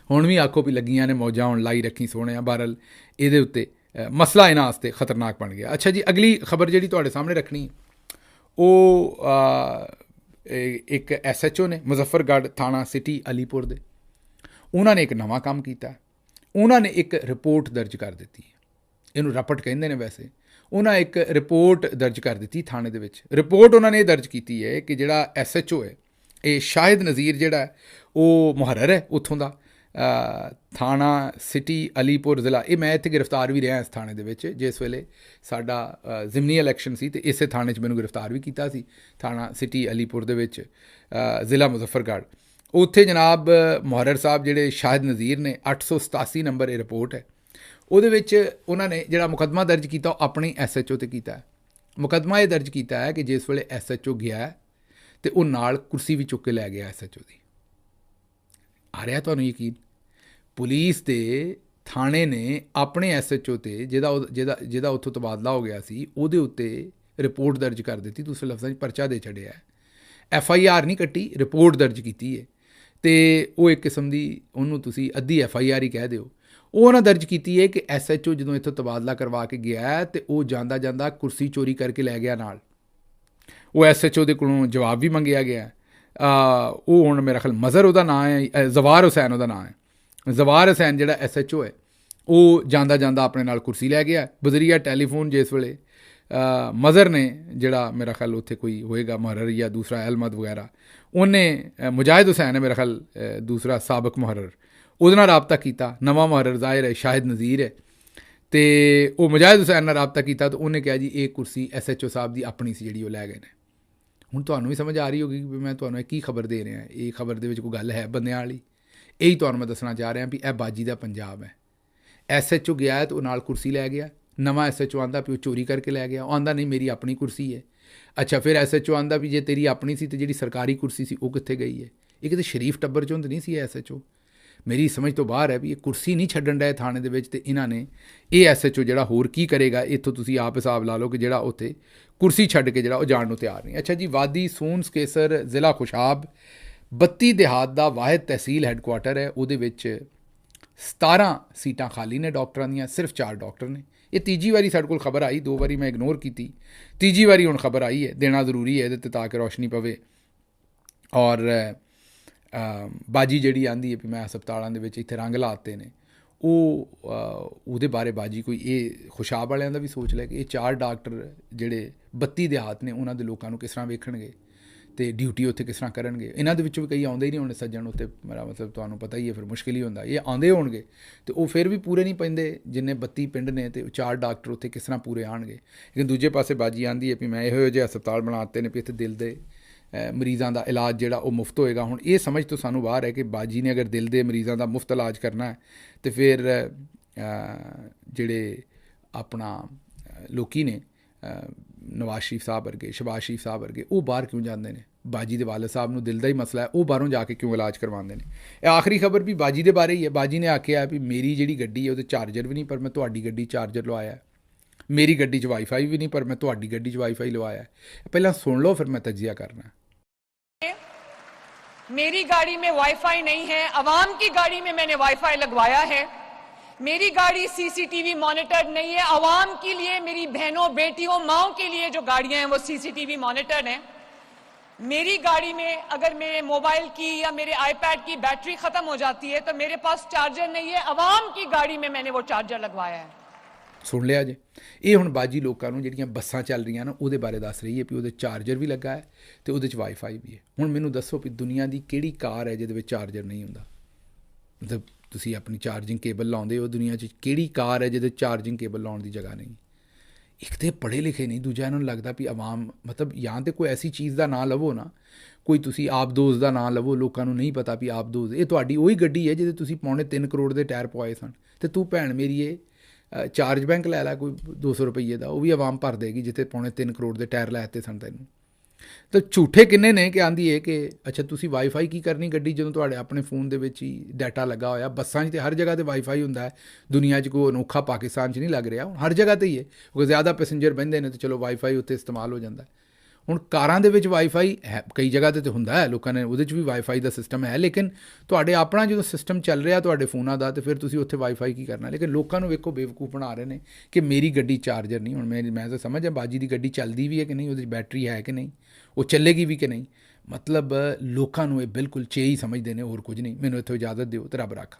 ਹੁਣ ਵੀ ਆਖੋ ਵੀ ਲੱਗੀਆਂ ਨੇ ਮੌਜਾਂ, ਹੁਣ ਲਾਈ ਰੱਖੀ ਸੋਹਣਿਆ। ਬਹਰਹਾਲ ਇਹਦੇ ਉੱਤੇ ਮਸਲਾ ਇਹਨਾਂ ਵਾਸਤੇ ਖਤਰਨਾਕ ਬਣ ਗਿਆ। ਅੱਛਾ ਜੀ, ਅਗਲੀ ਖਬਰ ਜਿਹੜੀ ਤੁਹਾਡੇ ਸਾਹਮਣੇ ਰੱਖਣੀ ਉਹ ਇੱਕ SHO ਨੇ ਮੁਜ਼ੱਫਰਗੜ੍ਹ ਥਾਣਾ ਸਿਟੀ ਅਲੀਪੁਰ ਦੇ, ਉਹਨਾਂ ਨੇ ਇੱਕ ਨਵਾਂ ਕੰਮ ਕੀਤਾ। ਉਹਨਾਂ ਨੇ ਇੱਕ ਰਿਪੋਰਟ ਦਰਜ ਕਰ ਦਿੱਤੀ। ਇਹਨੂੰ ਰਪਟ ਕਹਿੰਦੇ ਨੇ ਵੈਸੇ। ਉਹਨਾਂ ਇੱਕ ਰਿਪੋਰਟ ਦਰਜ ਕਰ ਦਿੱਤੀ ਥਾਣੇ ਦੇ ਵਿੱਚ। ਰਿਪੋਰਟ ਉਹਨਾਂ ਨੇ ਇਹ ਦਰਜ ਕੀਤੀ ਹੈ ਕਿ ਜਿਹੜਾ SHO ਹੈ ਇਹ ਸ਼ਾਹਿਦ ਨਜ਼ੀਰ ਜਿਹੜਾ ਉਹ ਮੁਹਰਰ ਹੈ ਉੱਥੋਂ ਦਾ, ਥਾਣਾ ਸਿਟੀ ਅਲੀਪੁਰ ਜ਼ਿਲ੍ਹਾ। ਇਹ ਮੈਂ ਇੱਥੇ ਗ੍ਰਿਫਤਾਰ ਵੀ ਰਿਹਾ ਇਸ ਥਾਣੇ ਦੇ ਵਿੱਚ ਜਿਸ ਵੇਲੇ ਸਾਡਾ ਜ਼ਿਮਨੀ ਇਲੈਕਸ਼ਨ ਸੀ, ਅਤੇ ਇਸੇ ਥਾਣੇ 'ਚ ਮੈਨੂੰ ਗ੍ਰਿਫਤਾਰ ਵੀ ਕੀਤਾ ਸੀ, ਥਾਣਾ ਸਿਟੀ ਅਲੀਪੁਰ ਦੇ ਵਿੱਚ, ਜ਼ਿਲ੍ਹਾ ਮੁਜ਼ੱਫਰਗੜ੍ਹ। ਉੱਥੇ ਜਨਾਬ ਮੁਹਰਰ ਸਾਹਿਬ ਜਿਹੜੇ ਸ਼ਾਹਿਦ ਨਜ਼ੀਰ ਨੇ, 887 ਨੰਬਰ ਇਹ ਰਿਪੋਰਟ ਹੈ। ਉਹਦੇ ਵਿੱਚ ਉਹਨਾਂ ਨੇ ਜਿਹੜਾ ਮੁਕੱਦਮਾ ਦਰਜ ਕੀਤਾ ਉਹ ਆਪਣੀ SHO 'ਤੇ ਕੀਤਾ ਹੈ। ਮੁਕੱਦਮਾ ਇਹ ਦਰਜ ਕੀਤਾ ਹੈ ਕਿ ਜਿਸ ਵੇਲੇ SHO ਗਿਆ ਤੇ ਉਹ ਨਾਲ ਕੁਰਸੀ ਵੀ ਚੁੱਕ ਕੇ ਲੈ ਗਿਆ SHO ਦੀ। ਆ ਰਿਹਾ ਤੁਹਾਨੂੰ ਯਕੀਨ? ਪੁਲਿਸ ਦੇ ਥਾਣੇ ਨੇ ਆਪਣੇ SHO ਤੇ ਜਿਹਦਾ ਉੱਥੋਂ ਤਬਾਦਲਾ ਹੋ ਗਿਆ ਸੀ ਉਹਦੇ ਉੱਤੇ ਰਿਪੋਰਟ ਦਰਜ ਕਰ ਦਿੱਤੀ, ਦੂਸਰੇ ਲਫ਼ਜ਼ਾਂ 'ਚ ਪਰਚਾ ਦੇ ਛੱਡਿਆ। FIR ਨਹੀਂ ਕੱਟੀ, ਰਿਪੋਰਟ ਦਰਜ ਕੀਤੀ ਹੈ। ਅਤੇ ਉਹ ਇੱਕ ਕਿਸਮ ਦੀ ਉਹਨੂੰ ਤੁਸੀਂ ਅੱਧੀ FIR ਹੀ ਕਹਿ ਦਿਓ। ਉਹ ਉਹਨਾਂ ਦਰਜ ਕੀਤੀ ਹੈ ਕਿ SHO ਜਦੋਂ ਇੱਥੋਂ ਤਬਾਦਲਾ ਕਰਵਾ ਕੇ ਗਿਆ ਅਤੇ ਉਹ ਜਾਂਦਾ ਜਾਂਦਾ ਕੁਰਸੀ ਚੋਰੀ ਕਰਕੇ ਲੈ ਗਿਆ ਨਾਲ। ਉਹ SHO ਦੇ ਕੋਲੋਂ ਜਵਾਬ ਵੀ ਮੰਗਿਆ ਗਿਆ। ਉਹ ਹੁਣ ਮੇਰਾ ਖਿਆਲ ਮਜ਼ਹਰ ਉਹਦਾ ਨਾਂ ਹੈ, ਜ਼ਵਾਰ ਹੁਸੈਨ ਉਹਦਾ ਨਾਂ ਹੈ। ਜ਼ਵਾਰ ਹੁਸੈਨ ਜਿਹੜਾ SHO ਹੈ ਉਹ ਜਾਂਦਾ ਜਾਂਦਾ ਆਪਣੇ ਨਾਲ ਕੁਰਸੀ ਲੈ ਗਿਆ ਬਜ਼ਰੀਆ ਟੈਲੀਫੋਨ। ਜਿਸ ਵੇਲੇ ਮਜ਼ਹਰ ਨੇ ਜਿਹੜਾ ਮੇਰਾ ਖਿਆਲ ਉੱਥੇ ਕੋਈ ਹੋਏਗਾ ਮੁਹਰਰ ਜਾਂ ਦੂਸਰਾ ਅਹਿਮਦ ਵਗੈਰਾ, ਉਹਨੇ ਮੁਜਾਹਿਦ ਹੁਸੈਨ ਹੈ ਮੇਰਾ ਖਿਆਲ ਦੂਸਰਾ ਸਾਬਕ ਮੁਹਰਰ, ਉਹਦੇ ਨਾਲ ਰਾਬਤਾ ਕੀਤਾ। ਨਵਾਂ ਮੁਹਰਰ ਜ਼ਾਹਿਰ ਹੈ ਸ਼ਾਹਿਦ ਨਜ਼ੀਰ ਹੈ, ਅਤੇ ਉਹ ਮੁਜਾਹਿਦ ਹੁਸੈਨ ਨਾਲ ਰਾਬਤਾ ਕੀਤਾ ਤਾਂ ਉਹਨੇ ਕਿਹਾ ਜੀ ਇਹ ਕੁਰਸੀ SHO ਸਾਹਿਬ ਦੀ ਆਪਣੀ ਸੀ ਜਿਹੜੀ ਉਹ ਲੈ ਗਏ ਨੇ। ਹੁਣ ਤੁਹਾਨੂੰ ਵੀ ਸਮਝ ਆ ਰਹੀ ਹੋਗੀ ਵੀ ਮੈਂ ਤੁਹਾਨੂੰ ਇਹ ਕੀ ਖਬਰ ਦੇ ਰਿਹਾ। ਇਹ ਖਬਰ ਦੇ ਵਿੱਚ ਕੋਈ ਗੱਲ ਹੈ ਬੰਦਿਆਂ ਵਾਲੀ? ਇਹੀ ਤੁਹਾਨੂੰ ਮੈਂ ਦੱਸਣਾ ਚਾਹ ਰਿਹਾ ਵੀ ਇਹ ਬਾਜੀ ਦਾ ਪੰਜਾਬ ਹੈ। SHO ਗਿਆ ਤਾਂ ਉਹ ਨਾਲ ਕੁਰਸੀ ਲੈ ਗਿਆ। ਨਵਾਂ SHO ਆਉਂਦਾ ਵੀ ਉਹ ਚੋਰੀ ਕਰਕੇ ਲੈ ਗਿਆ। ਉਹ ਆਉਂਦਾ ਨਹੀਂ ਮੇਰੀ ਆਪਣੀ ਕੁਰਸੀ ਹੈ। ਅੱਛਾ, ਫਿਰ SHO ਆਉਂਦਾ ਵੀ ਜੇ ਤੇਰੀ ਆਪਣੀ ਸੀ ਤਾਂ ਜਿਹੜੀ ਸਰਕਾਰੀ ਕੁਰਸੀ ਸੀ ਉਹ ਕਿੱਥੇ ਗਈ ਹੈ? ਇਹ ਕਿਤੇ ਸ਼ਰੀਫ ਟੱਬਰ 'ਚੋਂ ਤਾਂ ਨਹੀਂ ਸੀ SHO। ਮੇਰੀ ਸਮਝ ਤੋਂ ਬਾਹਰ ਹੈ ਵੀ ਇਹ ਕੁਰਸੀ ਨਹੀਂ ਛੱਡਣ ਡਿਆ ਥਾਣੇ ਦੇ ਵਿੱਚ, ਅਤੇ ਇਹਨਾਂ ਨੇ ਇਹ SHO ਜਿਹੜਾ ਹੋਰ ਕੀ ਕਰੇਗਾ ਇੱਥੋਂ ਤੁਸੀਂ ਆਪ ਹਿਸਾਬ ਲਾ ਲਓ ਕਿ ਜਿਹੜਾ ਉੱਥੇ ਕੁਰਸੀ ਛੱਡ ਕੇ ਜਿਹੜਾ ਉਹ ਜਾਣ ਨੂੰ ਤਿਆਰ ਨਹੀਂ। ਅੱਛਾ ਜੀ, ਵਾਦੀ ਸੂਨਸ ਕੇਸਰ ਜ਼ਿਲ੍ਹਾ ਖੁਸ਼ਾਬ 32 ਦਿਹਾਤ ਦਾ ਵਾਹਿਦ ਤਹਿਸੀਲ ਹੈੱਡਕੁਆਟਰ ਹੈ। ਉਹਦੇ ਵਿੱਚ 17 ਸੀਟਾਂ ਖਾਲੀ ਨੇ ਡਾਕਟਰਾਂ ਦੀਆਂ, ਸਿਰਫ 4 ਡਾਕਟਰ ਨੇ। ਇਹ ਤੀਜੀ ਵਾਰੀ ਸਾਡੇ ਕੋਲ ਖਬਰ ਆਈ, 2 ਵਾਰੀ ਮੈਂ ਇਗਨੋਰ ਕੀਤੀ, ਤੀਜੀ ਵਾਰੀ ਹੁਣ ਖਬਰ ਆਈ ਹੈ। ਦੇਣਾ ਜ਼ਰੂਰੀ ਹੈ ਇਹਦੇ 'ਤੇ ਤਾਂ ਕਿ ਰੋਸ਼ਨੀ ਪਵੇ। ਔਰ ਬਾਜੀ ਜਿਹੜੀ ਆਂਦੀ ਹੈ ਵੀ ਮੈਂ ਹਸਪਤਾਲਾਂ ਦੇ ਵਿੱਚ ਇੱਥੇ ਰੰਗ ਲਾਤੇ ਨੇ, ਉਹਦੇ ਬਾਰੇ ਬਾਜੀ ਕੋਈ ਇਹ ਖੁਸ਼ਾਬ ਵਾਲਿਆਂ ਦਾ ਵੀ ਸੋਚ ਲੈ ਕਿ ਇਹ 4 ਡਾਕਟਰ ਜਿਹੜੇ 32 ਦਿਹਾਤ ਨੇ ਉਹਨਾਂ ਦੇ ਲੋਕਾਂ ਨੂੰ ਕਿਸ ਤਰ੍ਹਾਂ ਵੇਖਣਗੇ ਅਤੇ ਡਿਊਟੀ ਉੱਥੇ ਕਿਸ ਤਰ੍ਹਾਂ ਕਰਨਗੇ। ਇਹਨਾਂ ਦੇ ਵਿੱਚੋਂ ਵੀ ਕਈ ਆਉਂਦੇ ਹੀ ਨਹੀਂ ਹੋਣੇ ਸੱਜਣ ਉੱਤੇ, ਮੇਰਾ ਮਤਲਬ ਤੁਹਾਨੂੰ ਪਤਾ ਹੀ ਹੈ, ਫਿਰ ਮੁਸ਼ਕਿਲ ਹੀ ਹੁੰਦਾ। ਇਹ ਆਉਂਦੇ ਹੋਣਗੇ ਅਤੇ ਉਹ ਫਿਰ ਵੀ ਪੂਰੇ ਨਹੀਂ ਪੈਂਦੇ ਜਿੰਨੇ 32 ਪਿੰਡ ਨੇ, ਅਤੇ 4 ਡਾਕਟਰ ਉੱਥੇ ਕਿਸ ਤਰ੍ਹਾਂ ਪੂਰੇ ਆਉਣਗੇ। ਲੇਕਿਨ ਦੂਜੇ ਪਾਸੇ ਬਾਜੀ ਆਂਦੀ ਹੈ ਵੀ ਮੈਂ ਇਹੋ ਜਿਹੇ ਹਸਪਤਾਲ ਬਣਾ ਦਿੱਤੇ ਨੇ ਵੀ ਇੱਥੇ ਦਿਲ ਦੇ ਮਰੀਜ਼ਾਂ ਦਾ ਇਲਾਜ ਜਿਹੜਾ ਉਹ ਮੁਫਤ ਹੋਏਗਾ। ਹੁਣ ਇਹ ਸਮਝ ਤੋਂ ਸਾਨੂੰ ਬਾਹਰ ਹੈ ਕਿ ਬਾਜੀ ਨੇ ਅਗਰ ਦਿਲ ਦੇ ਮਰੀਜ਼ਾਂ ਦਾ ਮੁਫਤ ਇਲਾਜ ਕਰਨਾ ਹੈ ਅਤੇ ਫਿਰ ਜਿਹੜੇ ਆਪਣਾ ਲੋਕੀ ਨੇ ਨਵਾਜ਼ ਸ਼ਰੀਫ ਸਾਹਿਬ ਵਰਗੇ, ਸ਼ਹਬਾਜ਼ ਸ਼ਰੀਫ ਸਾਹਿਬ ਵਰਗੇ, ਉਹ ਬਾਹਰ ਕਿਉਂ ਜਾਂਦੇ ਨੇ? ਬਾਜੀ ਦੇ ਵਾਲਦ ਸਾਹਿਬ ਨੂੰ ਦਿਲ ਦਾ ਹੀ ਮਸਲਾ ਹੈ, ਉਹ ਬਾਹਰੋਂ ਜਾ ਕੇ ਕਿਉਂ ਇਲਾਜ ਕਰਵਾਉਂਦੇ ਨੇ? ਇਹ ਆਖਰੀ ਖਬਰ ਵੀ ਬਾਜੀ ਦੇ ਬਾਰੇ ਹੀ ਹੈ। ਬਾਜੀ ਨੇ ਆਖਿਆ ਵੀ ਮੇਰੀ ਜਿਹੜੀ ਗੱਡੀ ਹੈ ਉਹਦੇ ਚਾਰਜਰ ਵੀ ਨਹੀਂ, ਪਰ ਮੈਂ ਤੁਹਾਡੀ ਗੱਡੀ ਚਾਰਜਰ ਲਵਾਇਆ। ਮੇਰੀ ਗੱਡੀ 'ਚ ਵਾਈਫਾਈ ਵੀ ਨਹੀਂ, ਪਰ ਮੈਂ ਤੁਹਾਡੀ ਗੱਡੀ 'ਚ ਵਾਈਫਾਈ ਲਵਾਇਆ। ਪਹਿਲਾਂ ਸੁਣ ਲਓ, ਫਿਰ ਮੈਂ तज्जिया करना। मेरी गाड़ी में वाईफाई नहीं है, अवाम की गाड़ी में मैंने वाईफाई लगवाया है। मेरी गाड़ी CCTV मॉनिटर्ड नहीं है। अवाम के लिए, मेरी बहनों, बेटियों, माओ के लिए जो गाड़ियां हैं वो CCTV मॉनिटर्ड हैं। मेरी गाड़ी में अगर मेरे मोबाइल की या मेरे iPad की बैटरी खत्म हो जाती है तो मेरे पास चार्जर नहीं है। अवाम की गाड़ी में मैंने वो चार्जर लगवाया है। ਸੁਣ ਲਿਆ ਜੇ? ਇਹ ਹੁਣ ਬਾਜੀ ਲੋਕਾਂ ਨੂੰ ਜਿਹੜੀਆਂ ਬੱਸਾਂ ਚੱਲ ਰਹੀਆਂ ਨਾ ਉਹਦੇ ਬਾਰੇ ਦੱਸ ਰਹੀ ਹੈ ਵੀ ਉਹਦੇ ਚਾਰਜਰ ਵੀ ਲੱਗਾ ਹੈ ਅਤੇ ਉਹਦੇ 'ਚ ਵਾਈਫਾਈ ਵੀ ਹੈ। ਹੁਣ ਮੈਨੂੰ ਦੱਸੋ ਵੀ ਦੁਨੀਆ ਦੀ ਕਿਹੜੀ ਕਾਰ ਹੈ ਜਿਹਦੇ ਵਿੱਚ ਚਾਰਜਰ ਨਹੀਂ ਹੁੰਦਾ? ਮਤਲਬ ਤੁਸੀਂ ਆਪਣੀ ਚਾਰਜਿੰਗ ਕੇਬਲ ਲਾਉਂਦੇ ਹੋ, ਦੁਨੀਆ 'ਚ ਕਿਹੜੀ ਕਾਰ ਹੈ ਜਿਹਦੇ ਚਾਰਜਿੰਗ ਕੇਬਲ ਲਾਉਣ ਦੀ ਜਗ੍ਹਾ ਨਹੀਂ? ਇੱਕ ਤਾਂ ਪੜ੍ਹੇ ਲਿਖੇ ਨਹੀਂ, ਦੂਜਾ ਇਹਨਾਂ ਨੂੰ ਲੱਗਦਾ ਵੀ ਆਵਾਮ ਮਤਲਬ ਜਾਂ ਤਾਂ ਕੋਈ ਐਸੀ ਚੀਜ਼ ਦਾ ਨਾਂ ਲਵੋ ਨਾ, ਕੋਈ ਤੁਸੀਂ ਆਬਦੋਜ਼ ਦਾ ਨਾਂ ਲਵੋ। ਲੋਕਾਂ ਨੂੰ ਨਹੀਂ ਪਤਾ ਵੀ ਆਬਦੋਜ਼ ਇਹ ਤੁਹਾਡੀ ਉਹੀ ਗੱਡੀ ਹੈ ਜਿਹਦੇ ਤੁਸੀਂ 3.25 ਕਰੋੜ ਦੇ ਟਾਇਰ ਪਵਾਏ ਸਨ, ਅਤੇ ਤੂੰ ਭੈਣ ਮੇਰੀ ਇਹ ਚਾਰਜ ਬੈਂਕ ਲੈ ਲਾ ਕੋਈ 200 ਰੁਪਈਏ ਦਾ, ਉਹ ਵੀ ਆਵਾਮ ਭਰ ਦੇਗੀ ਜਿੱਥੇ 3.25 ਕਰੋੜ ਦੇ ਟਾਇਰ ਲੈ ਦਿੱਤੇ ਸਨ ਤੈਨੂੰ। ਤਾਂ ਝੂਠੇ ਕਿੰਨੇ ਨੇ ਕਿ ਆਂਦੀ ਹੈ ਕਿ ਅੱਛਾ ਤੁਸੀਂ ਵਾਈਫਾਈ ਕੀ ਕਰਨੀ ਗੱਡੀ ਜਦੋਂ ਤੁਹਾਡੇ ਆਪਣੇ ਫੋਨ ਦੇ ਵਿੱਚ ਹੀ ਡਾਟਾ ਲੱਗਾ ਹੋਇਆ। ਬੱਸਾਂ 'ਚ ਤਾਂ ਹਰ ਜਗ੍ਹਾ 'ਤੇ ਵਾਈਫਾਈ ਹੁੰਦਾ ਹੈ। ਦੁਨੀਆ 'ਚ ਕੋਈ ਅਨੋਖਾ ਪਾਕਿਸਤਾਨ 'ਚ ਨਹੀਂ ਲੱਗ ਰਿਹਾ, ਹਰ ਜਗ੍ਹਾ 'ਤੇ ਹੀ ਹੈ, ਕਿਉਂਕਿ ਜ਼ਿਆਦਾ ਪੈਸੇਂਜਰ ਬਹਿੰਦੇ ਨੇ ਤਾਂ ਚਲੋ ਵਾਈਫਾਈ ਉੱਥੇ ਇਸਤੇਮਾਲ ਹੋ ਜਾਂਦਾ। ਹੁਣ ਕਾਰਾਂ ਦੇ ਵਿੱਚ ਵਾਈਫਾਈ ਹੈ, ਕਈ ਜਗ੍ਹਾ 'ਤੇ ਹੁੰਦਾ ਹੈ, ਲੋਕਾਂ ਨੇ ਉਹਦੇ 'ਚ ਵੀ ਵਾਈਫਾਈ ਦਾ ਸਿਸਟਮ ਹੈ, ਲੇਕਿਨ ਤੁਹਾਡੇ ਆਪਣਾ ਜਦੋਂ ਸਿਸਟਮ ਚੱਲ ਰਿਹਾ ਤੁਹਾਡੇ ਫੋਨਾਂ ਦਾ ਤਾਂ ਫਿਰ ਤੁਸੀਂ ਉੱਥੇ ਵਾਈਫਾਈ ਕੀ ਕਰਨਾ? ਲੇਕਿਨ ਲੋਕਾਂ ਨੂੰ ਵੇਖੋ ਬੇਵਕੂਫ ਬਣਾ ਰਹੇ ਨੇ ਕਿ ਮੇਰੀ ਗੱਡੀ ਚਾਰਜਰ ਨਹੀਂ। ਹੁਣ ਮੈਂ ਤਾਂ ਸਮਝ ਆ ਬਾਜੀ ਦੀ ਗੱਡੀ ਚੱਲਦੀ ਵੀ ਹੈ ਕਿ ਨਹੀਂ, ਉਹਦੇ 'ਚ ਬੈਟਰੀ ਹੈ ਕਿ ਨਹੀਂ, ਉਹ ਚੱਲੇਗੀ ਵੀ ਕਿ ਨਹੀਂ। ਮਤਲਬ ਲੋਕਾਂ ਨੂੰ ਇਹ ਬਿਲਕੁਲ ਚੇ ਹੀ ਸਮਝਦੇ ਨੇ, ਹੋਰ ਕੁਝ ਨਹੀਂ। ਮੈਨੂੰ ਇੱਥੋਂ ਇਜਾਜ਼ਤ ਦਿਓ ਤੇ ਰੱਬ ਰਾਖਾ।